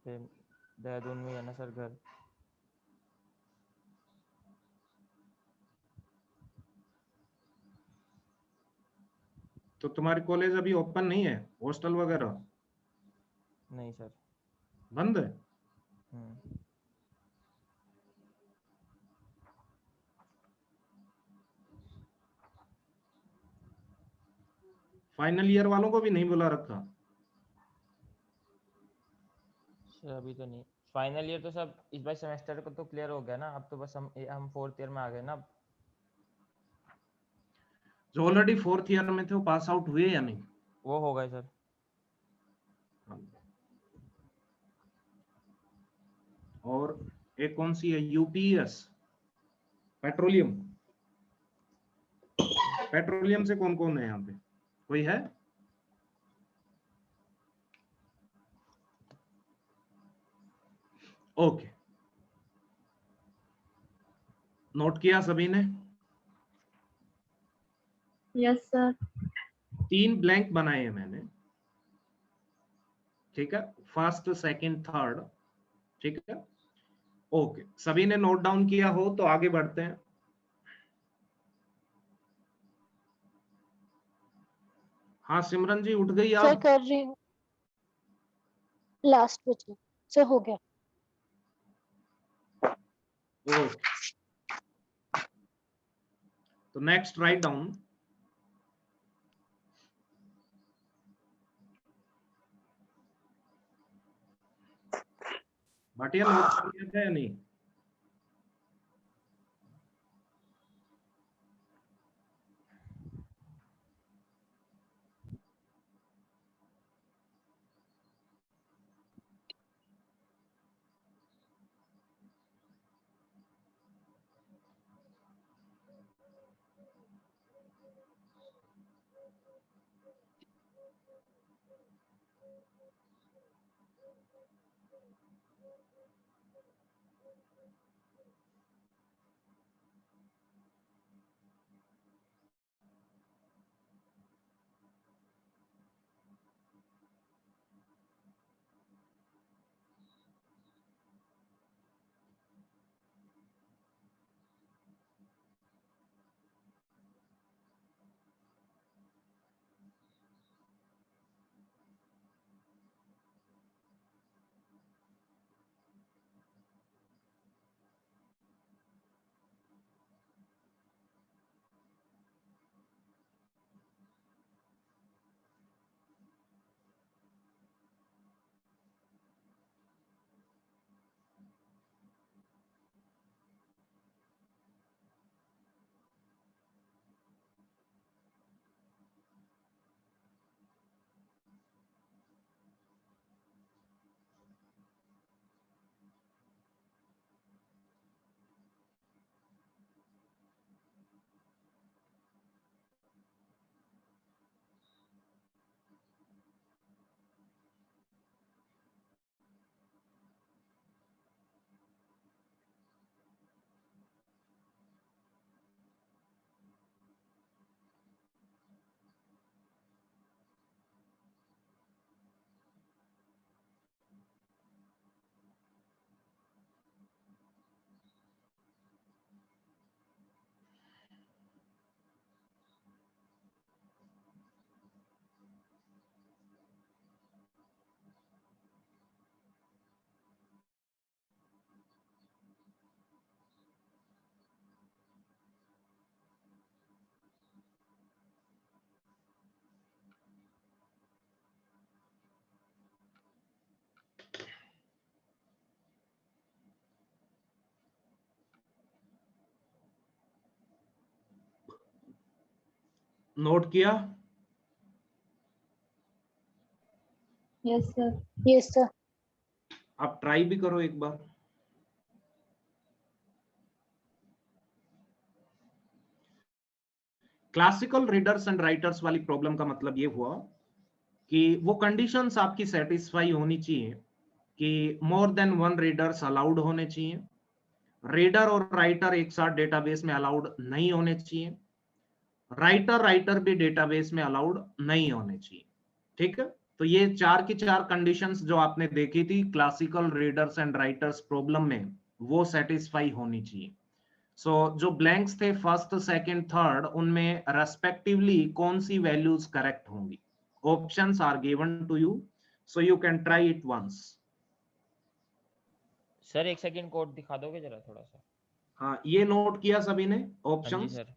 प्रेम देहरादून में है ना सर घर। तो तुम्हारी कॉलेज अभी ओपन नहीं है, हॉस्टल वगैरह नहीं सर। बंद है? फाइनल ईयर वालों को भी नहीं बुला रखा? सर अभी तो नहीं, फाइनल ईयर तो सब इस बार सेमेस्टर को तो क्लियर हो गया ना, अब तो बस हम फोर्थ ईयर में आ गए ना अब। जो ऑलरेडी फोर्थ ईयर में थे वो पास आउट हुए या नहीं? वो हो गए सर। और एक कौन सी है? UPS petroleum. पेट्रोलियम से कौन कौन है यहाँ पे? कोई है? ओके, नोट किया सभी ने? Yes sir. 3 ब्लैंक बनाए हैं मैंने, ठीक है, फर्स्ट सेकंड थर्ड, ठीक है। ओके, सभी ने नोट डाउन किया हो तो आगे बढ़ते हैं। हाँ सिमरन जी उठ गई सर आप? कर रही हूँ, लास्ट बचे सर, हो गया। ओके, तो next write down Bhatia note कर लिया था या नहीं? नोट किया? Yes sir. Yes sir. आप ट्राई भी करो एक बार। क्लासिकल रीडर्स एंड राइटर्स वाली प्रॉब्लम का मतलब ये हुआ कि वो कंडीशंस आपकी सेटिस्फाई होनी चाहिए कि more than one readers allowed होने चाहिए, रीडर और राइटर एक साथ डेटाबेस में अलाउड नहीं होने चाहिए, राइटर भी डेटाबेस में अलाउड नहीं होने चाहिए। ठीक है, तो ये चार की चार कंडीशंस जो आपने देखी थी classical readers and writers problem में, वो सेटिस्फाई होनी चाहिए। सो जो ब्लैंक्स थे फर्स्ट सेकंड थर्ड, उनमें रेस्पेक्टिवली कौन सी वैल्यूज करेक्ट होंगी? Options are given to you, so you can try it once. Sir एक सेकंड कोड दिखा दोगे जरा थोड़ा सा? हाँ, ये नोट किया सभी ने हाँ जी ऑप्शंस? सर।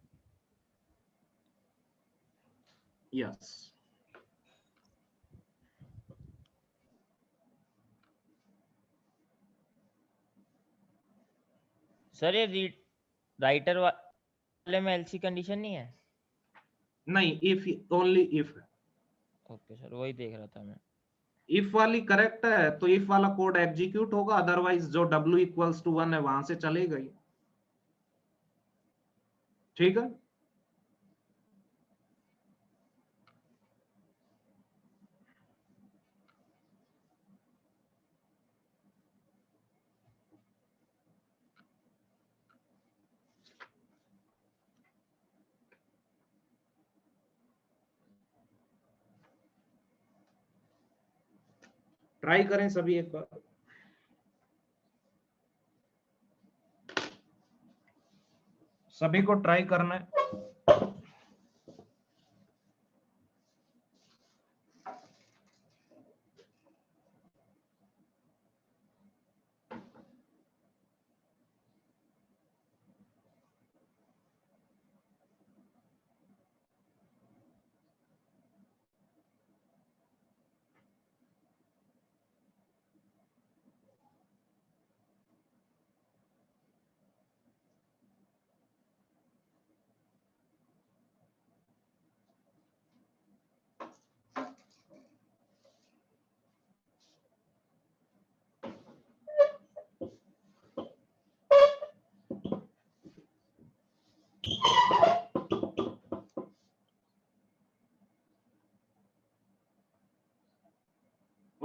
यस। सर ये रीड राइटर वाले में एलसी कंडीशन नहीं है? नहीं, if only if. Okay sir, वही देख रहा था मैं। इफ वाली करेक्ट है तो इफ वाला कोड एग्जीक्यूट होगा, अदरवाइज जो w इक्वल्स टू 1 है वहां से चलेगा ही। ठीक है, ट्राई करें सभी एक बार। सभी को ट्राई करना है।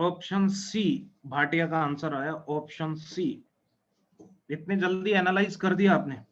ऑप्शन सी भाटिया का आंसर आया, ऑप्शन सी। इतने जल्दी एनालाइज कर दिया आपने।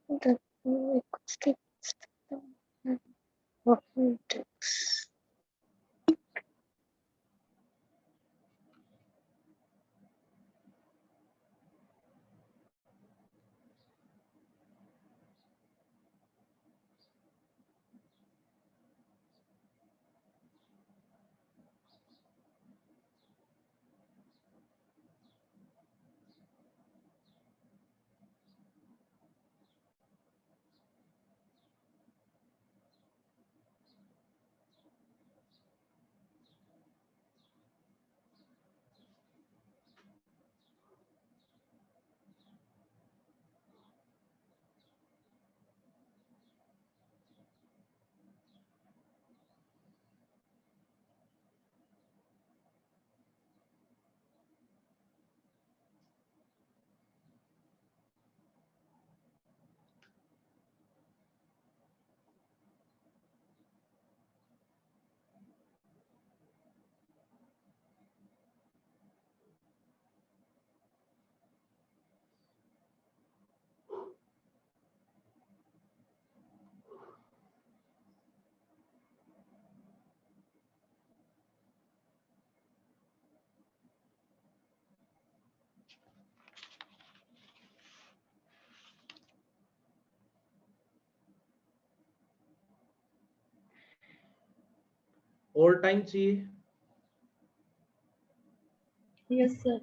The acoustic system and mathematics. और टाइम चाहिए? Yes sir.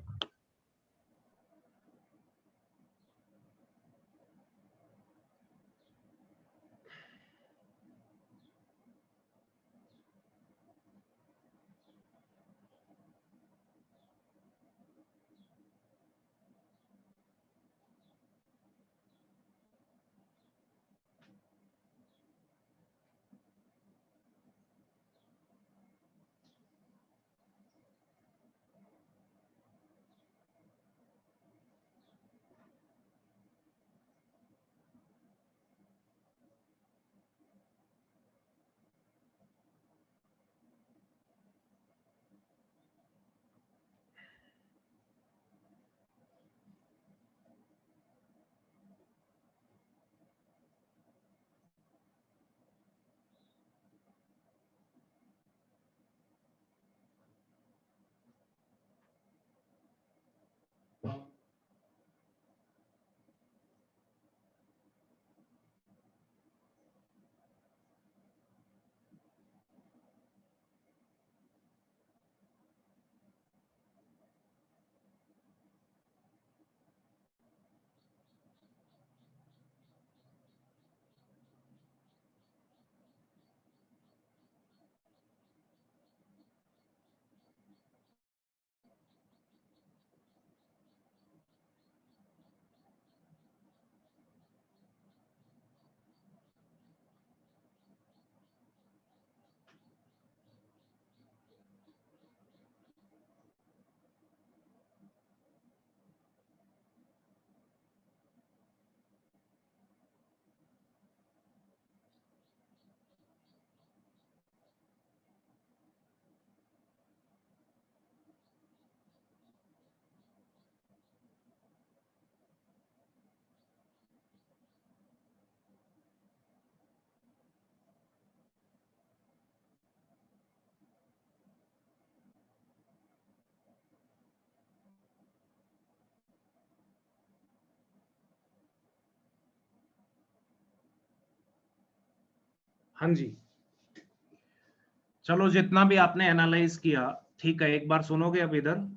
हाँ जी, चलो जितना भी आपने एनालाइज किया ठीक है, एक बार सुनोगे अब इधर।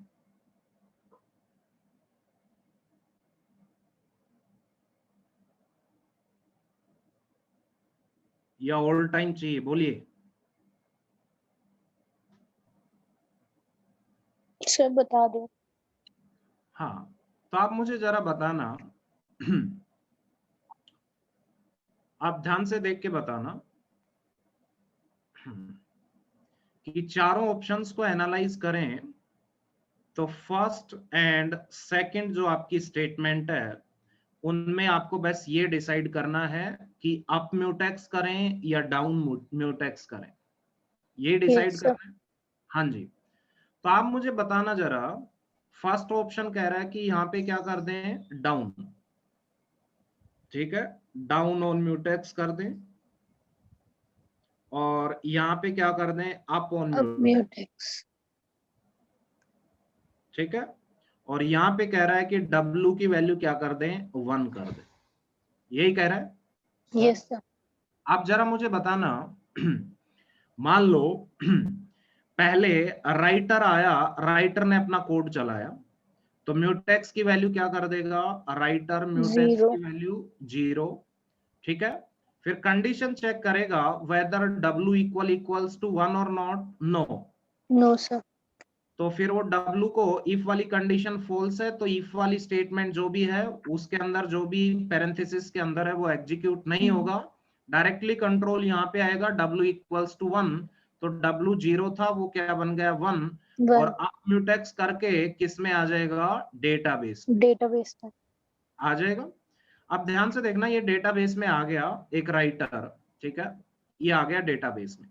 या ऑल टाइम चाहिए, बोलिए। सर बता दो। हाँ, तो आप मुझे जरा बताना आप ध्यान से देख के बताना कि चारों ऑप्शंस को एनालाइज करें तो फर्स्ट एंड सेकंड जो आपकी स्टेटमेंट है उनमें आपको बस ये डिसाइड करना है कि अप म्यूटेक्स करें या डाउन म्यूटेक्स करें, ये डिसाइड सर। करना है। हाँ जी, तो आप मुझे बताना जरा, फर्स्ट ऑप्शन कह रहा है कि यहाँ पे क्या कर दें, डाउन, ठीक है, डाउन ऑन म्यूटेक्स कर दें, और यहाँ पे क्या कर दें, अप ऑन अब म्यूटेक्स, म्यूटेक्स। ठीक है, और यहाँ पे कह रहा है कि W की वैल्यू क्या कर दें, 1 कर दें, यही कह रहा है। Yes sir. आप जरा मुझे बताना मान लो पहले राइटर आया, राइटर ने अपना कोड चलाया, तो म्यूटेक्स की वैल्यू क्या कर देगा, राइटर म्यूटेक्स 0। की वैल्यू 0, ठीक है, फिर कंडीशन चेक करेगा वेदर W इक्वल्स टू 1 और नॉट, नो, नो सर। तो फिर वो W को इफ वाली कंडीशन फॉल्स है तो इफ वाली स्टेटमेंट जो भी है उसके अंदर जो भी पैरेंथेसिस के अंदर है वो एग्जीक्यूट नहीं होगा, डायरेक्टली कंट्रोल यहाँ पे आएगा W इक्वल्स टू 1, तो W 0 था वो क्या बन गया 1, और अब म्यूटेक्स करके किस में आ जाएगा, डेटाबेस में डेटाबेस में आ जाएगा। अब ध्यान से देखना, ये डेटाबेस में आ गया एक राइटर, ठीक है, ये आ गया डेटाबेस में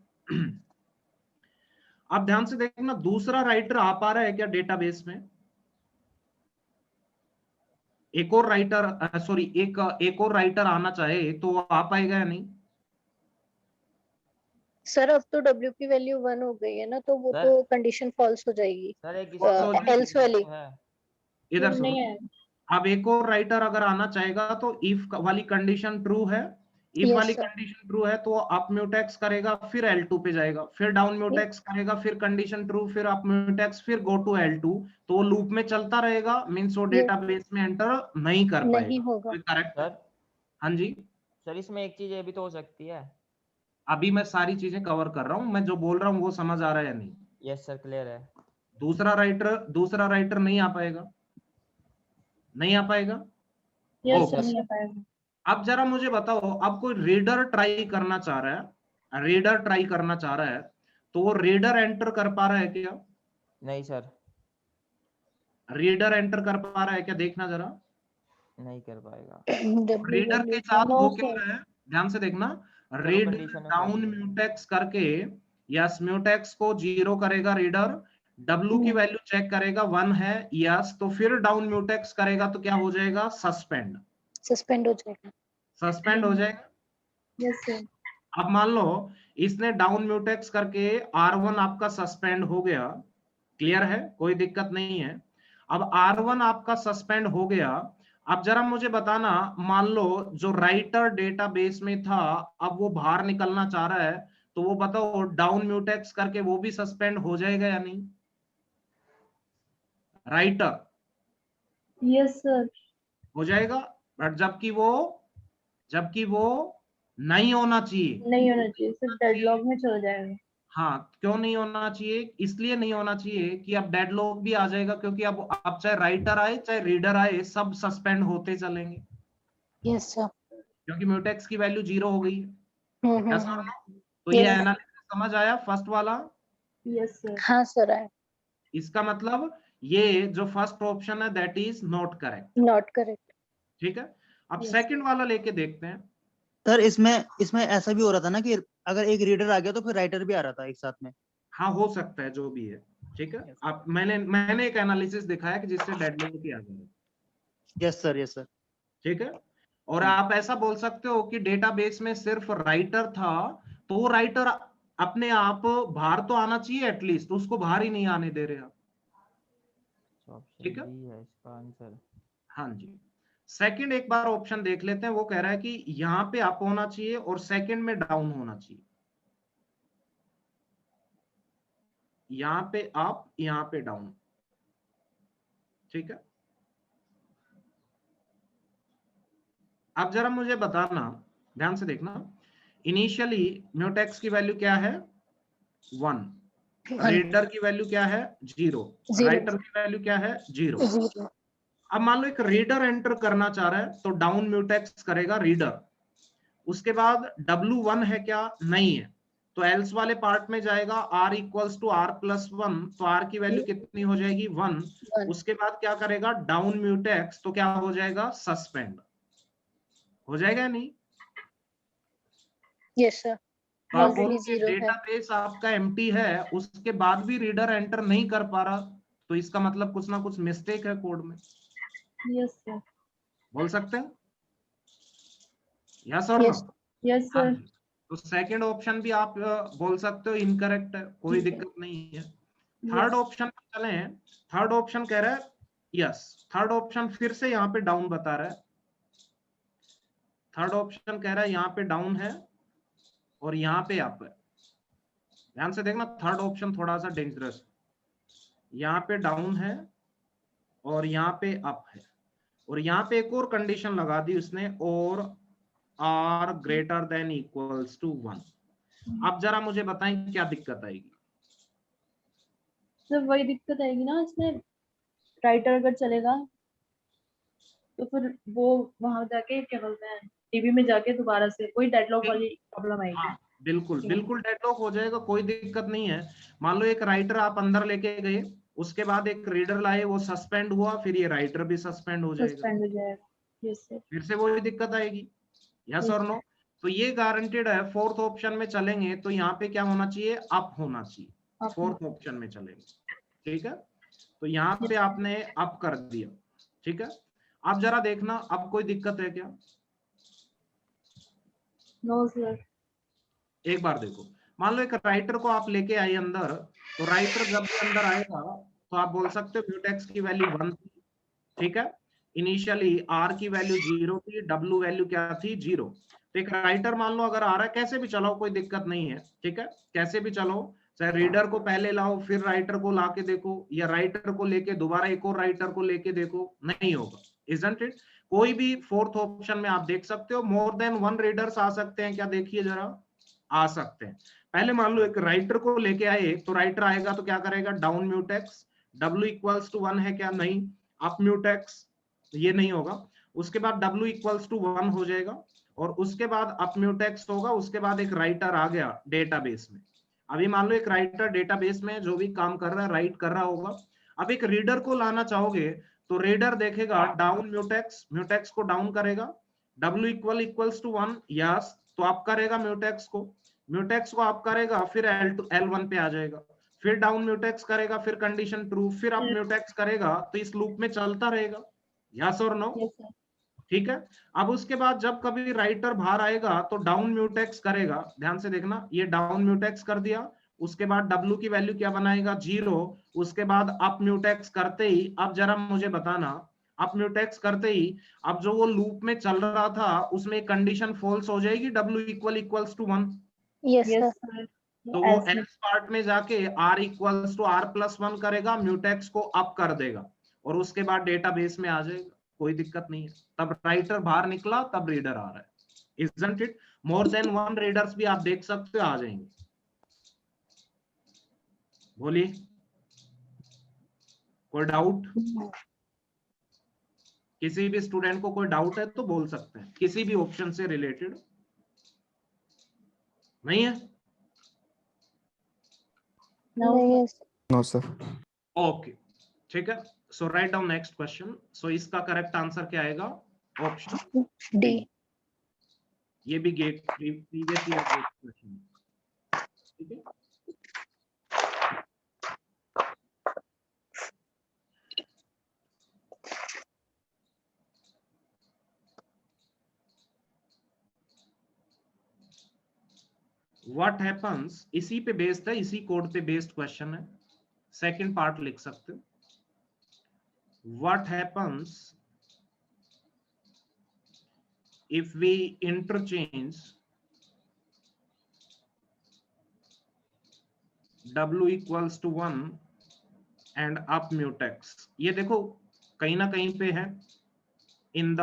अब ध्यान से देखना दूसरा राइटर आ पा रहा है क्या डेटाबेस में, एक और राइटर सॉरी एक और राइटर आना चाहे तो वो आ पाएगा या नहीं। सर अब तो W की वैल्यू 1 हो गई है ना, तो वो सर, तो कंडीशन फॉल्स हो जाएगी। सर एक एल्स वाली है, इधर सुनो, नहीं है। अब एक और राइटर अगर आना चाहेगा तो इफ वाली कंडीशन ट्रू है, इफ Yes, वाली sir. कंडीशन ट्रू है तो अप म्यूटेक्स करेगा, फिर L2 पे जाएगा, फिर डाउन म्यूटेक्स करेगा, फिर कंडीशन ट्रू, फिर अप म्यूटेक्स, फिर गो टू L2, तो वो लूप में चलता रहेगा, मींस वो डेटाबेस में एंटर नहीं कर नहीं पाएगा। होगा। करेक्ट। सर हाँ जी, सर इसमें एक चीज ये भी तो हो सकती है। अभी मैं सारी चीजें कवर कर रहा हूँ, मैं जो बोल रहा हूँ वो समझ आ रहा है या नहीं। यस सर, क्लियर है। दूसरा राइटर नहीं आ पाएगा, नहीं आ पाएगा। यस ओके, सर, नहीं आ पाएगा। अब जरा मुझे बताओ, अब कोई रीडर ट्राई करना चाह रहा है, रीडर ट्राई करना चाह रहा है, तो वो रीडर एंटर कर पा रहा है क्या, नहीं सर, रीडर एंटर कर पा रहा है क्या, देखना जरा। नहीं कर पाएगा। W रीडर के वैल्यू साथ No, हो क्या sir. रहा है, ध्यान से देखना, चलो रीडर condition में डाउन false है। म्यूटेक्स करके या म्यूटेक्स को 0 करेगा रीडर, W की वैल्यू चेक करेगा 1 है, यस, तो फिर डाउन म्यूटेक्स करेगा तो क्या हो जाएगा, सस्पेंड, सस्पेंड हो जाएगा। सस्पेंड हो जाएगा। Yes sir. अब मान लो इसने डाउन म्यूटेक्स करके R1 आपका सस्पेंड हो गया, क्लियर है, कोई दिक्कत नहीं है। अब R1 आपका सस्पेंड हो गया, अब जरा मुझे बताना, मान लो जो राइटर डेटाबेस में था अब वो बाहर निकलना चाह रहा है, तो वो बताओ डाउन म्यूटेक्स करके वो भी सस्पेंड हो जाएगा या नहीं, राइटर यस सर। हो जाएगा, बट जबकि वो नहीं होना चाहिए। नहीं होना चाहिए, सिर्फ डेडलॉक में चल जाएगा। हाँ, क्यों नहीं होना चाहिए, इसलिए नहीं होना चाहिए कि अब डेडलॉक भी आ जाएगा, क्योंकि अब चाहे राइटर आए चाहे रीडर आए सब सस्पेंड होते चलेंगे, यस सर। क्योंकि म्यूटेक्स की वैल्यू 0 हो गई है। Yes or no? तो Yes. ये एनालिसिस समझ आया फर्स्ट वाला। Yes sir. हाँ सर है। इसका मतलब ये जो फर्स्ट ऑप्शन है that is not correct, not correct. ठीक है। अब Yes, सेकंड वाला लेके देखते हैं। सर इसमें ऐसा भी हो रहा था ना कि अगर एक रीडर आ गया तो फिर राइटर भी आ रहा था एक साथ में। हाँ, हो सकता है जो भी है, ठीक है। अब मैंने एक एनालिसिस दिखाया कि जिससे डेडलॉक भी आ जाए। Yes sir. ठीक है, और आप ऐसा बोल सकते हो कि डेटाबेस में सिर्फ राइटर था, तो वो राइटर अपने आप बाहर तो आना चाहिए एटलीस्ट, उसको बाहर ही नहीं आने दे रहे आप, ठीक है। ऑप्शन बी है इसका आंसर। हाँ जी, सेकंड एक बार ऑप्शन देख लेते हैं, वो कह रहा है कि यहाँ पे अप होना चाहिए और सेकंड में डाउन होना चाहिए। यहाँ पे अप, यहाँ पे डाउन, ठीक है। अब जरा मुझे बताना, ध्यान से देखना, इनिशियली म्यूटेक्स की वैल्यू क्या है 1, रीडर की वैल्यू क्या है 0, राइटर की वैल्यू क्या है 0। 0 अब मान लो एक रीडर एंटर करना चाह रहा है तो डाउन म्यूटेक्स करेगा रीडर, उसके बाद W1 है क्या, नहीं है, तो एल्स वाले पार्ट में जाएगा R equals to R plus 1, तो R की वैल्यू कितनी हो जाएगी 1। उसके बाद क्या करेगा डाउन म्यूटेक्स, तो क्या हो जाएगा सस्पेंड हो जाएगा, नहीं? यस सर तो आप ऑलरेडी बोलोगे 0 है डेटाबेस आपका एम्प्टी है, उसके बाद भी रीडर एंटर नहीं कर पा रहा, तो इसका मतलब कुछ ना कुछ मिस्टेक है कोड में, यस सर। बोल सकते हैं यस और यस नो? Yes sir. तो सेकंड ऑप्शन भी आप बोल सकते हो इनकरेक्ट है, कोई दिक्कत नहीं है। थर्ड ऑप्शन पे चले, थर्ड ऑप्शन कह रहा है यस, थर्ड ऑप्शन फिर से यहाँ पे डाउन बता रहा है, थर्ड ऑप्शन कह रहा है यहाँ पे डाउन है और यहाँ पे अप है। ध्यान से देखना, थर्ड ऑप्शन थोड़ा सा डेंजरस, यहाँ पे डाउन है और यहाँ पे अप है, और यहाँ पे एक और कंडीशन लगा दी उसने, और R greater than equals to 1। अब जरा मुझे बताएं क्या दिक्कत आएगी? सर वही दिक्कत आएगी ना इसमें, राइटर अगर चलेगा तो फिर वो वहां जाके क्या बोलते हैं टीवी में जाके दोबारा से कोई डेडलॉक वाली प्रॉब्लम आएगी। हाँ, बिल्कुल बिल्कुल डेडलॉक हो जाएगा, कोई दिक्कत नहीं है। मान लो एक राइटर आप अंदर लेके गए, उसके बाद एक रीडर लाए, वो सस्पेंड हुआ, फिर ये राइटर भी सस्पेंड हो जाएगा, सस्पेंड हो जाएगा। Yes sir. फिर से वही दिक्कत आएगी, यस और नो? तो ये गारंटेड है। फोर्थ ऑप्शन में चलेंगे तो यहाँ पे क्या होना चाहिए, अप होना चाहिए, फोर्थ ऑप्शन में चलेंगे, ठीक है। तो यहाँ पे आपने अप कर दिया, ठीक है। अब जरा देखना, अब कोई दिक्कत है क्या? No sir. एक बार देखो, मान लो एक राइटर को आप लेके आए अंदर, तो राइटर जब भी अंदर आएगा तो आप बोल सकते हो म्यूटेक्स की वैल्यू 1 थी, ठीक है। इनिशियली आर की वैल्यू 0 थी, डब्ल्यू वैल्यू क्या थी 0। तो एक राइटर मान लो अगर आ रहा है, कैसे भी चलाओ कोई दिक्कत नहीं है, ठीक है, कैसे भी चलो, चाहे रीडर को पहले लाओ फिर राइटर को लाके देखो, या राइटर को लेके दोबारा एक और राइटर को लेके देखो, नहीं होगा, इजंट इट? कोई भी फोर्थ ऑप्शन में आप देख सकते हो, मोर देन 1 रीडर्स आ सकते हैं क्या, देखिए जरा, आ सकते हैं। पहले मान लो एक राइटर को लेके आए, तो राइटर आएगा तो क्या करेगा, down mutex, W equals to 1 है क्या, नहीं, अप म्यूटेक्स, ये नहीं होगा, उसके बाद W इक्वल्स टू 1 हो जाएगा, और उसके बाद अप म्यूटेक्स होगा, उसके बाद एक राइटर आ गया डेटाबेस में। अभी मान लो एक राइटर डेटाबेस में जो भी काम कर रहा है, राइट कर रहा होगा, अब एक रीडर को लाना चाहोगे तो रीडर देखेगा डाउन म्यूटेक्स, म्यूटेक्स को डाउन करेगा, W इक्वल्स टू 1, यस, तो आप करेगा म्यूटेक्स को आप करेगा, फिर L1 पे आ जाएगा, फिर डाउन म्यूटेक्स करेगा, फिर कंडीशन ट्रू, फिर अप म्यूटेक्स करेगा, तो इस लूप में चलता रहेगा, यस और नो? ठीक है। अब उसके बाद जब कभी राइटर बाहर आएगा तो डाउन म्यूटेक्स करेगा, ध्यान से देखना, ये डाउन म्यूटेक्स कर दिया, उसके बाद W की वैल्यू क्या बनाएगा 0, उसके बाद अप म्यूटेक्स करते ही, अब जरा मुझे बताना, अप म्यूटेक्स करते ही अब जो वो लूप में चल रहा था उसमें कंडीशन फॉल्स हो जाएगी, W equals to 1, yes yes sir sir. तो वो एल्स पार्ट में जाके R equals to R plus 1 करेगा, म्यूटेक्स को अप कर देगा, और उसके बाद डेटाबेस में आ जाएगा, कोई दिक्कत नहीं है। तब राइटर बाहर निकला, तब रीडर आ रहा है, isn't it? More than 1 readers भी आप देख सकते हो, आ जाएंगे। बोलिए, कोई डाउट? किसी भी स्टूडेंट को कोई डाउट है तो बोल सकते हैं, किसी भी ऑप्शन से रिलेटेड? नहीं है? No sir. ओके, ठीक है। So right down next question. So इसका करेक्ट आंसर क्या आएगा, ऑप्शन डी। ये भी GATE previous year GATE question, ठीक है। व्हाट हैपन्स, इसी पे बेस्ड है, इसी कोड पे बेस्ड क्वेश्चन है, सेकंड पार्ट लिख सकते हो। What happens if we interchange w equals to 1 and up mutex, ये देखो कहीं ना कहीं पे है इन द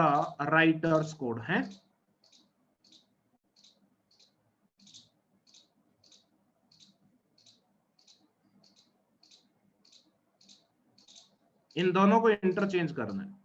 राइटर्स कोड है, इन दोनों को इंटरचेंज करना है।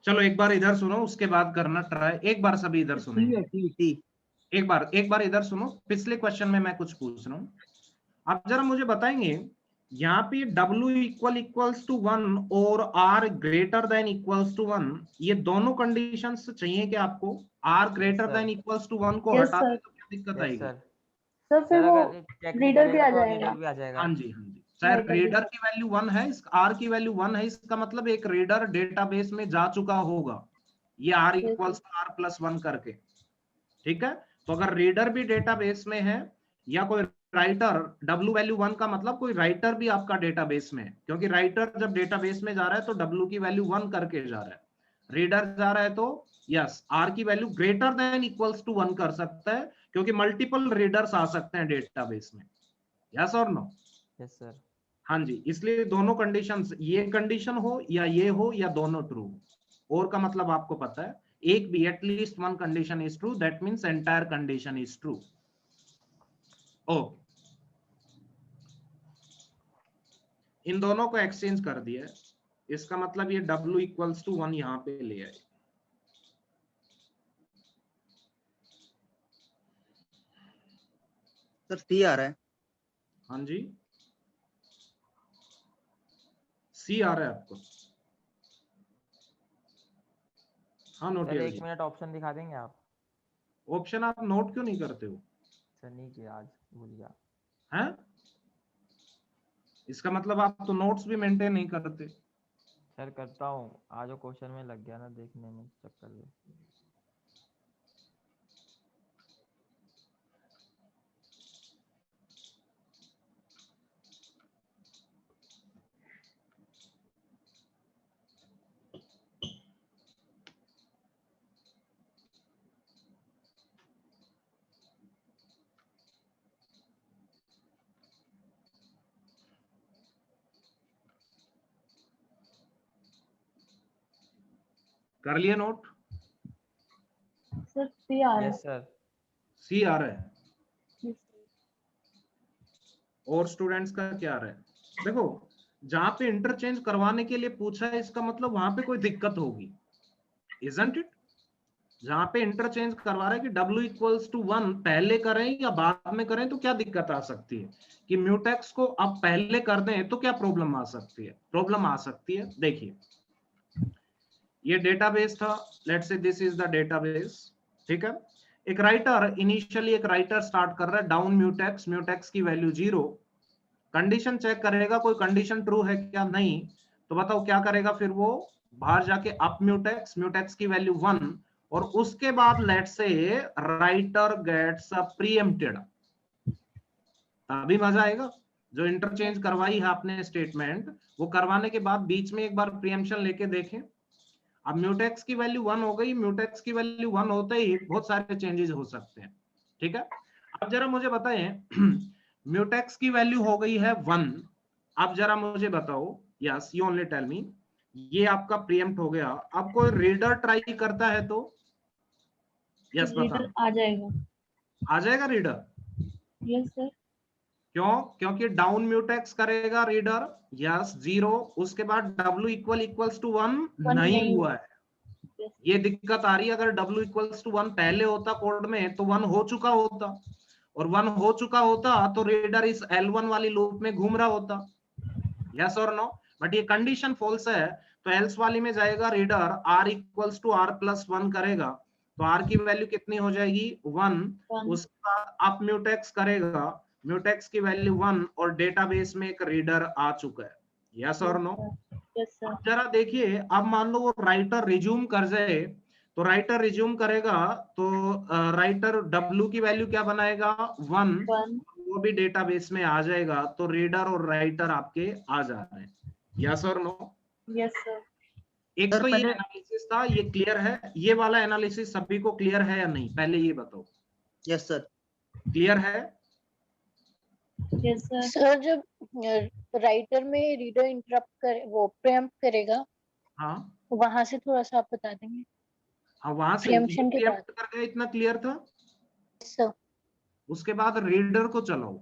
चलो एक बार इधर सुनो, उसके बाद करना ट्राई। एक बार सभी इधर सुनो, एक बार इधर सुनो। पिछले क्वेश्चन में मैं कुछ पूछ रहा हूँ, आप जरा मुझे बताएंगे यहाँ पे W इक्वल्स टू 1 और R greater than equals to 1, ये दोनों कंडीशंस चाहिए कि आपको? R greater than equals to 1 को हटा दें तो क्या दिक्कत आएगी? सर फिर वो रीडर भी आ तो जाएगा। रीडर भी आ जाएगा। हाँ जी, हाँ जी सर, रीडर की वैल्यू 1 है, R की वैल्यू 1 है, इसका मतलब एक रीडर डेटाबेस में जा चुका होगा, ये R equals to R plus 1 करके, ठीक है। तो अगर रीडर भी डेटाबेस में है या कोई राइटर, W वैल्यू 1 का मतलब कोई राइटर भी आपका डेटाबेस में है, क्योंकि राइटर जब डेटाबेस में जा रहा है तो W की वैल्यू 1 करके जा रहा है, रीडर जा रहा है तो यस R की value greater than equals to 1 कर सकता है, क्योंकि मल्टीपल रीडर्स आ सकते हैं डेटाबेस में। यस और नो? Yes sir. हाँ जी, इसलिए दोनों कंडीशंस, ये कंडीशन हो या ये हो या दोनों ट्रू हो, और का मतलब आपको पता है, एक भी at least one condition is true, that means entire condition is true. Okay, इन दोनों को एक्सचेंज कर दिया, इसका मतलब ये W इक्वल्स टू 1 यहां पे ले आए। सर सी आ रहा है। हाँ जी, सी आ रहा है आपको? हाँ नोट सर एक मिनट ऑप्शन दिखा देंगे आप? ऑप्शन आप नोट क्यों नहीं करते हो? सर नहीं किया आज, भूल गया। हैं? इसका मतलब आप तो नोट्स भी मेंटेन नहीं करते। सर करता हूँ, आज वो क्वेश्चन में लग गया ना देखने में, चक्कर में। कर लिए नोट? सर सी आ रहा है। Yes sir. सी आ रहा है। Yes, sir. और स्टूडेंट्स का क्या आ रहा है? देखो, जहां पे इंटरचेंज करवाने के लिए पूछा है इसका मतलब वहां पे कोई दिक्कत होगी, इजंट इट? जहां पे इंटरचेंज करवा रहा है कि W इक्वल्स टू 1 पहले करें या बाद में करें तो क्या दिक्कत आ सकती है, कि म्यूटेक्स को अब पहले कर दें तो क्या प्रॉब्लम आ सकती है? प्रॉब्लम आ सकती है। देखिए, ये डेटाबेस था, let's say this is the database, ठीक है। एक राइटर इनिशियली एक राइटर स्टार्ट कर रहा है डाउन म्यूटेक्स, म्यूटेक्स की वैल्यू 0, कंडीशन चेक करेगा कोई कंडीशन ट्रू है क्या, नहीं, तो बताओ क्या करेगा फिर वो, बाहर जाके अप म्यूटेक्स, म्यूटेक्स की वैल्यू 1, और उसके बाद लेट्स से राइटर गेट्स प्रीएम्प्टेड, तभी मजा आएगा। जो इंटरचेंज करवाई है आपने स्टेटमेंट, वो करवाने के बाद बीच में एक बार प्रीएम्प्शन लेके देखें। अब म्यूटेक्स की वैल्यू 1 हो गई, म्यूटेक्स की वैल्यू 1 होते ही बहुत सारे चेंजेस हो सकते हैं, ठीक है। अब जरा मुझे बताएं, म्यूटेक्स की वैल्यू हो गई है 1, अब जरा मुझे बताओ, yes you only tell me, ये आपका प्रीएम्प्ट हो गया, अब कोई रीडर ट्राई करता है तो यस रीडर बता, आ जाएगा। आ जाएगा रीडर? Yes sir. क्यों? क्योंकि डाउन म्यूटेक्स करेगा रीडर, यस 0, उसके बाद W इक्वल्स टू 1 नहीं हुआ है, Yes. ये दिक्कत आ रही है। अगर W इक्वल्स टू 1 पहले होता कोड में तो 1 हो चुका होता, और 1 हो चुका होता तो रीडर इस L1 वाली लूप में घूम रहा होता, यस और नो। बट ये कंडीशन फॉल्स है, तो एल्स वाली में जाएगा reader, R equals to R plus 1 करेगा, तो R की वैल्यू कितनी हो जाएगी 1, उसके बाद अप म्यूटेक्स करेगा, म्यूटेक्स की वैल्यू 1, और डेटाबेस में एक रीडर आ चुका है, यस और नो। Yes sir. अब जरा देखिए, अब मान लो वो राइटर रिज्यूम कर जाए, तो राइटर रिज्यूम करेगा तो राइटर W की वैल्यू क्या बनाएगा 1, वो भी डेटाबेस में आ जाएगा, तो रीडर और राइटर आपके आ जा रहे हैं, यस और नो। Yes sir. एक सर तो ये पहले एनालिसिस था, ये क्लियर है? ये वाला एनालिसिस सभी को क्लियर है या नहीं, पहले ये बताओ, यस सर। क्लियर है? Yes sir. सर जब राइटर में रीडर इंटरप्ट करे, वो प्रीएम्प्ट करेगा, हाँ वहां से थोड़ा सा आप बता देंगे। हाँ, वहां से प्रीएम्प्शन के बाद। preempt कर गए, इतना क्लियर था। सर उसके बाद रीडर को चलाओ,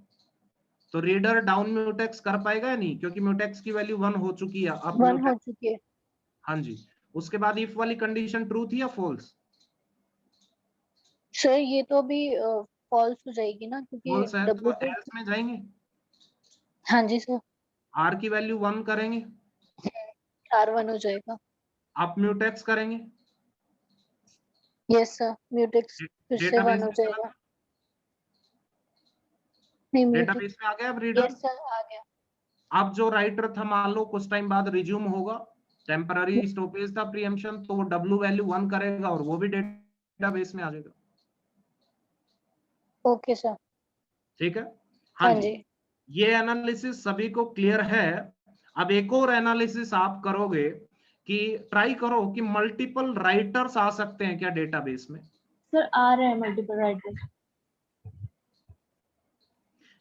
तो रीडर डाउन म्यूटेक्स कर पाएगा या नहीं, क्योंकि म्यूटेक्स की वैल्यू 1 हो चुकी है, अब 1 हो चुकी है। हाँ जी। उसके बाद इफ वाली कंडीशन ट्रू थी या फॉल्स? सर ये तो अभी फॉल्स हो जाएगी ना, क्योंकि फॉल्स है, W तो एल्स में जाएंगे, हाँ जी सर, R की वैल्यू 1 करेंगे, R1 हो जाएगा। अप म्यूटेक्स करेंगे, यस सर, म्यूटेक्स फिर से 1 हो जाएगा। नहीं म्यूटेक्स, डेटाबेस में आ गया अब रीडर। यस सर आ गया। अब जो राइटर था मान लो कुछ टाइम बाद रिज्यूम होगा, टेम्पररी स्टॉपेज था प्रीएम्प्शन, तो वो W वैल्यू 1 करेगा और वो भी डेटाबेस में आ जाएगा, ओके सर। ठीक है। हाँ जी। ये एनालिसिस सभी को क्लियर है। अब एक और एनालिसिस आप करोगे कि ट्राई करो कि मल्टीपल राइटर्स आ सकते हैं क्या डेटाबेस में। सर आ रहे हैं मल्टीपल राइटर्स।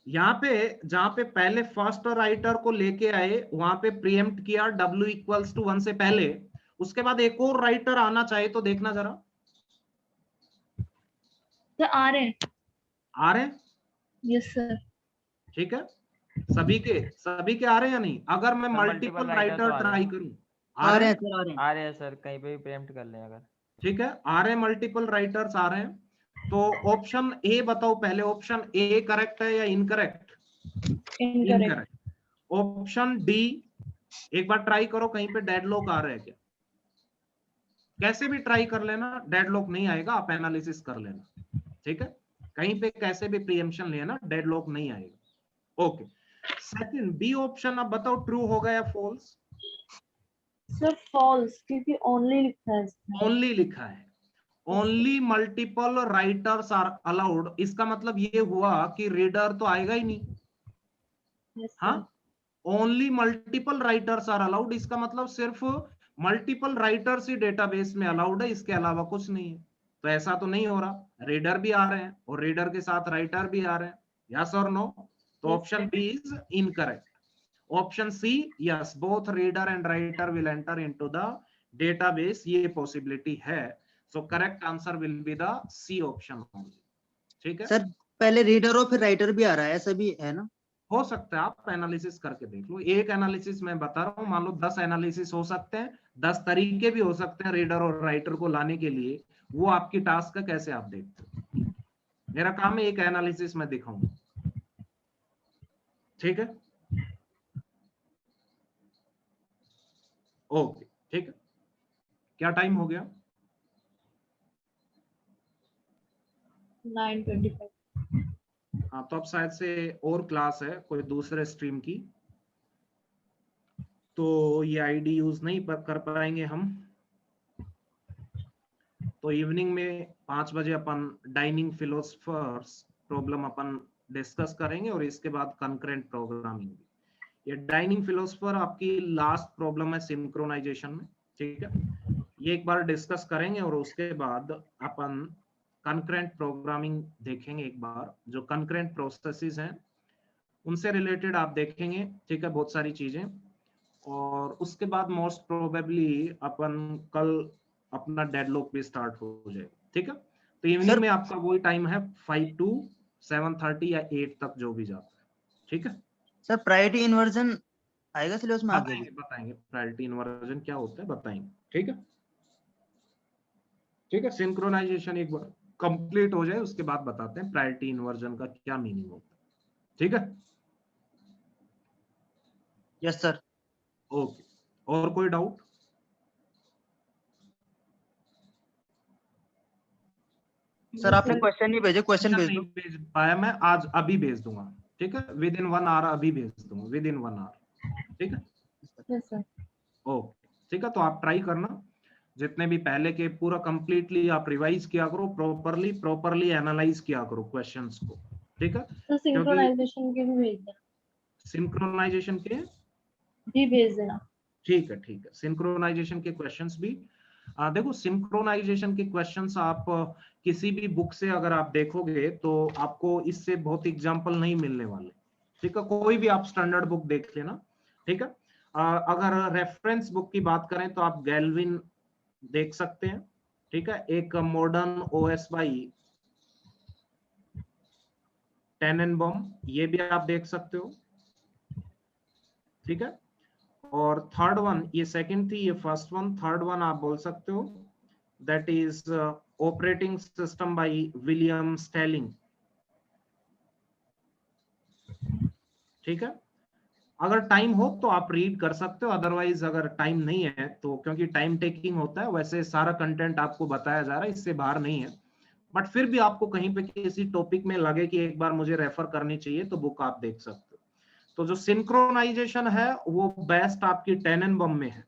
यहाँ पे जहां पे पहले फर्स्ट राइटर को लेके आए वहां पे प्रीएम्प्ट किया W इक्वल्स टू 1 से पहले, उसके बाद एक और राइटर आना चाहे तो देखना जरा, सर आ रहे हैं। आ रहे हैं? Yes sir. ठीक है, सभी के आ रहे हैं या नहीं? अगर मैं सर, मल्टीपल multiple writer तो राइटर आ रहे ट्राई हैं। करूं, आ रहे हैं सर, आ रहे हैं। आ रहे हैं सर, कहीं पे भी प्रीएम्प्ट कर लें अगर। ठीक है, आ रहे हैं मल्टीपल राइटर्स आ रहे हैं, तो ऑप्शन ए बताओ पहले, ऑप्शन ए करेक्ट है या इनकरेक्ट? इनकरेक्ट। ऑप्शन डी एक बार ट्राई करो, कहीं पे डेडलॉक आ रहा है क्या? कैसे भी ट्राई कर लेना, डेडलॉक नहीं आएगा, आप एनालिसिस कर लेना, ठीक है। कहीं पे कैसे भी प्रीएम्प्शन लेना, डेडलॉक नहीं आएगा, ओके। सेकंड बी ऑप्शन, अब बताओ ट्रू होगा या फॉल्स? सर फॉल्स, क्योंकि ओनली लिखा है इसमें। ओनली लिखा है, only multiple writers are allowed, इसका मतलब ये हुआ कि रीडर तो आएगा ही नहीं। Yes, sir. हाँ, only multiple writers are allowed, इसका मतलब सिर्फ मल्टीपल राइटर्स ही डेटाबेस में अलाउड है, इसके अलावा कुछ नहीं है। तो ऐसा तो नहीं हो रहा, रीडर भी आ रहे हैं और रीडर के साथ राइटर भी आ रहे हैं, यस और नो? तो option B is incorrect. Option C, yes, both reader and writer will enter into the database ये पॉसिबिलिटी है। So correct answer will be the C option only. ठीक है सर पहले रीडर और फिर राइटर भी आ रहा है, ऐसा भी है ना? हो सकता है, आप एनालिसिस करके देख लो। एक एनालिसिस मैं बता रहा हूँ, मान लो 10 एनालिसिस हो सकते हैं, 10 तरीके भी हो सकते हैं रीडर और राइटर को लाने के लिए। वो आपकी टास्क है, कैसे आप देखते हो। मेरा काम है एक एनालिसिस में दिखाऊंगा। ठीक है, ओके ठीक है। क्या टाइम हो गया? 9:25। हाँ, तो अब शायद से और क्लास है कोई दूसरे स्ट्रीम की, तो ये आईडी यूज नहीं कर पाएंगे हम। तो इवनिंग में 5 बजे अपन डाइनिंग फिलोसफर्स प्रॉब्लम अपन डिस्कस करेंगे और इसके बाद कंकरेंट प्रोग्रामिंग। ये डाइनिंग फिलोसफर आपकी लास्ट प्रॉब्लम है सिंक्रोनाइजेशन में। ठीक है, ये एक बार डिस्कस करेंगे और उसके बाद अपन कंकरेंट प्रोग्रामिंग देखेंगे एक बार। जो कंकरेंट प्रोसेसेस हैं उनसे रिलेटेड आप देखेंगे। ठीक है, बहुत सारी चीजें। और उसके बाद मोस्ट प्रोबेबली अपन कल अपना डेडलॉक भी स्टार्ट हो जाए। ठीक है, तो इवनिंग में आपका वही टाइम है 5 to 7:30 या 8 तक जो भी जाता है। ठीक है सर प्रायोरिटी इन्वर्जन आएगा सिलेबस में आगे भी? बताएंगे प्रायोरिटी इन्वर्जन क्या होता है, बताएंगे। ठीक है, ठीक है। सिंक्रोनाइजेशन एक बार कंप्लीट हो जाए उसके बाद बताते हैं प्रायोरिटी इन्वर्जन का क्या मीनिंग होता है। ठीक है, यस सर। ओके, और कोई डाउट? सर आपने क्वेश्चन नहीं भेजे, क्वेश्चन भेज नहीं दो। भेज पाया मैं, आज अभी भेज दूंगा। ठीक है, विद इन 1 आवर अभी भेज दूंगा, विद इन 1 आवर। ठीक है, यस सर। ओके ठीक है। तो आप ट्राई करना, जितने भी पहले के पूरा कंप्लीटली आप रिवाइज किया करो, प्रॉपरली एनालाइज किया करो क्वेश्चंस को। ठीक है, तो सिंक्रोनाइजेशन के भी भेज देना। सिंक्रोनाइजेशन के जी भेज देना। ठीक है, ठीक है। सिंक्रोनाइजेशन के क्वेश्चंस भी देखो, सिंक्रोनाइजेशन के क्वेश्चंस आप किसी भी बुक से अगर आप देखोगे तो आपको इससे बहुत एग्जांपल नहीं मिलने वाले। ठीक है, कोई भी आप स्टैंडर्ड बुक देख लेना। ठीक है, अगर रेफरेंस बुक की बात करें तो आप गैल्विन देख सकते हैं। ठीक है, एक मॉडर्न ओएस बाई टेनेनबॉम, ये भी आप देख सकते हो। ठीक है, और थर्ड वन, ये सेकंड थी, ये फर्स्ट वन, थर्ड वन आप बोल सकते हो, that is operating system by William Stalling. ठीक है, अगर टाइम हो तो आप रीड कर सकते हो, अदरवाइज अगर टाइम नहीं है तो, क्योंकि टाइम टेकिंग होता है, वैसे सारा कंटेंट आपको बताया जा रहा है, इससे बाहर नहीं है। बट फिर भी आपको कहीं पे किसी टॉपिक में लगे कि एक बार मुझे रेफर करनी चाहिए तो बुक आप देख सकते हो। तो जो सिंक्रोनाइजेशन है वो बेस्ट आपकी टेनेनबॉम में है।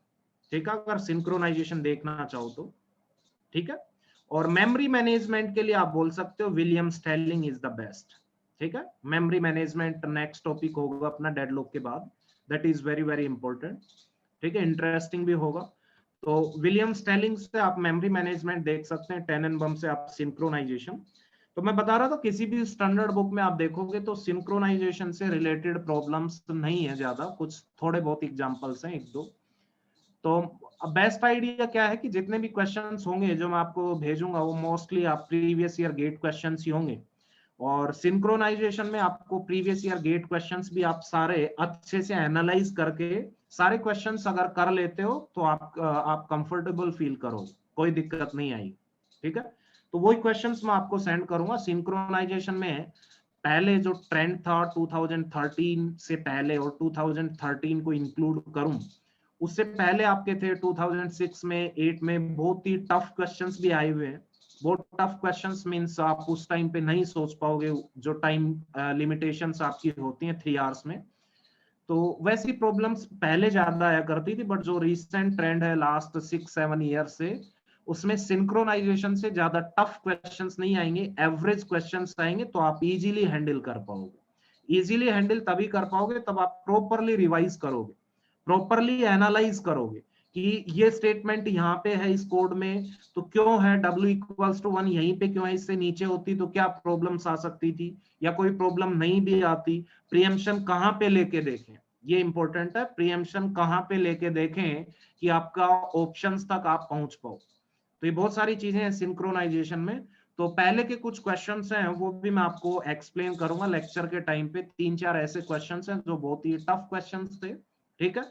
ठीक है, अगर सिंक्रोनाइजेशन देखना चाहो तो। ठीक है, और मेमोरी मैनेजमेंट के लिए आप बोल सकते हो William Stalling is the best. ठीक है, मेमोरी मैनेजमेंट नेक्स्ट टॉपिक होगा अपना डेडलॉक के बाद, that is very very important. ठीक है, इंटरेस्टिंग भी होगा। तो विलियम स्टेलिंग से आप मेमोरी मैनेजमेंट देख सकते हैं, टेनेनबॉम से आप सिंक्रोनाइजेशन। तो मैं बता रहा था किसी भी स्टैंडर्ड बुक में आप देखोगे तो सिंक्रोनाइजेशन से रिलेटेड प्रॉब्लम्स नहीं है ज्यादा, कुछ थोड़े बहुत एग्जांपल्स हैं, एक दो। तो बेस्ट आइडिया क्या है कि जितने भी क्वेश्चंस होंगे जो मैं आपको भेजूंगा वो मोस्टली आप प्रीवियस ईयर गेट क्वेश्चंस ही होंगे। और सिंक्रोनाइजेशन में आपको प्रीवियस ईयर गेट क्वेश्चंस भी आप सारे अच्छे से एनालाइज करके सारे क्वेश्चंस अगर कर लेते हो तो आप कंफर्टेबल फील करो, कोई दिक्कत नहीं आई। ठीक है, तो वही क्वेश्चंस मैं आपको सेंड करूंगा। सिंक्रोनाइजेशन में पहले जो ट्रेंड था 2013 से पहले और 2013 को इंक्लूड करूं, उससे पहले आपके थे 2006 में 8 में बहुत ही टफ क्वेश्चंस भी आए हुए हैं। बहुत टफ क्वेश्चंस मींस आप उस टाइम पे नहीं सोच पाओगे, जो टाइम लिमिटेशंस आपकी होती हैं 3 आवर्स में। तो वैसी प्रॉब्लम्स पहले ज्यादा आया करती थी, बट जो रिसेंट ट्रेंड है लास्ट 6-7 ईयर से, उसमें सिंक्रोनाइजेशन से ज्यादा टफ क्वेश्चंस नहीं आएंगे, एवरेज क्वेश्चंस आएंगे, तो आप इजीली हैंडल कर पाओगे। इजीली हैंडल तभी कर पाओगे तब आप प्रॉपरली रिवाइज करोगे, प्रॉपरली एनालाइज करोगे कि ये स्टेटमेंट यहाँ पे है इस कोड में तो क्यों है, W=1 यहीं पे क्यों है, इससे नीचे होती तो क्या प्रॉब्लम्स आ सकती थी, या कोई प्रॉब्लम नहीं भी आती, प्रीएम्पशन कहाँ पे लेके देखें। ये इंपॉर्टेंट है, प्रीएम्पशन कहाँ पे लेके देखें कि आपका ऑप्शंस तक आप पहुंच पाओ। तो ये बहुत सारी चीजें हैं सिंक्रोनाइजेशन में। तो पहले के कुछ क्वेश्चंस हैं वो भी मैं आपको एक्सप्लेन करूंगा लेक्चर के टाइम पे। 3-4 ऐसे क्वेश्चंस हैं जो बहुत ही टफ क्वेश्चंस थे, ठीक है,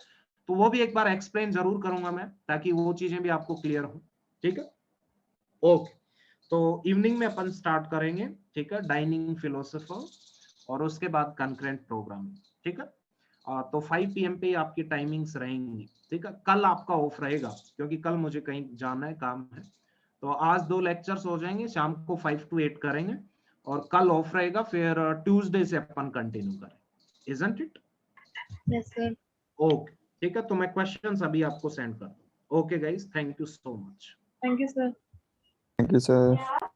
तो वो भी एक बार एक्सप्लेन जरूर करूंगा मैं, ताकि वो चीजें भी आपको क्लियर हो, ठीक है। ओके, तो इवनिंग में अपन स्टार्ट करेंगे, ठीक है, डाइनिंग फिलोसोफर, और उसके बाद कंकरेंट प्रोग्रामिंग, ठीक है। तो 5 PM पे आपकी टाइमिंग्स रहेंगी, ठीक है। कल आपका ऑफ रहेगा क्योंकि कल मुझे कहीं जाना है, काम है। तो आज 2 लेक्चर्स हो जाएंगे, शाम को 5 to 8 करेंगे, और कल ऑफ रहेगा, फिर ट्यूसडे से अपन कंटिन्यू करें, isn't it? Yes sir. Okay, ठीक है, तो मैं क्वेश्चंस अभी आपको सेंड कर दूं। Okay guys, thank you so much. Thank you sir. Thank you, sir.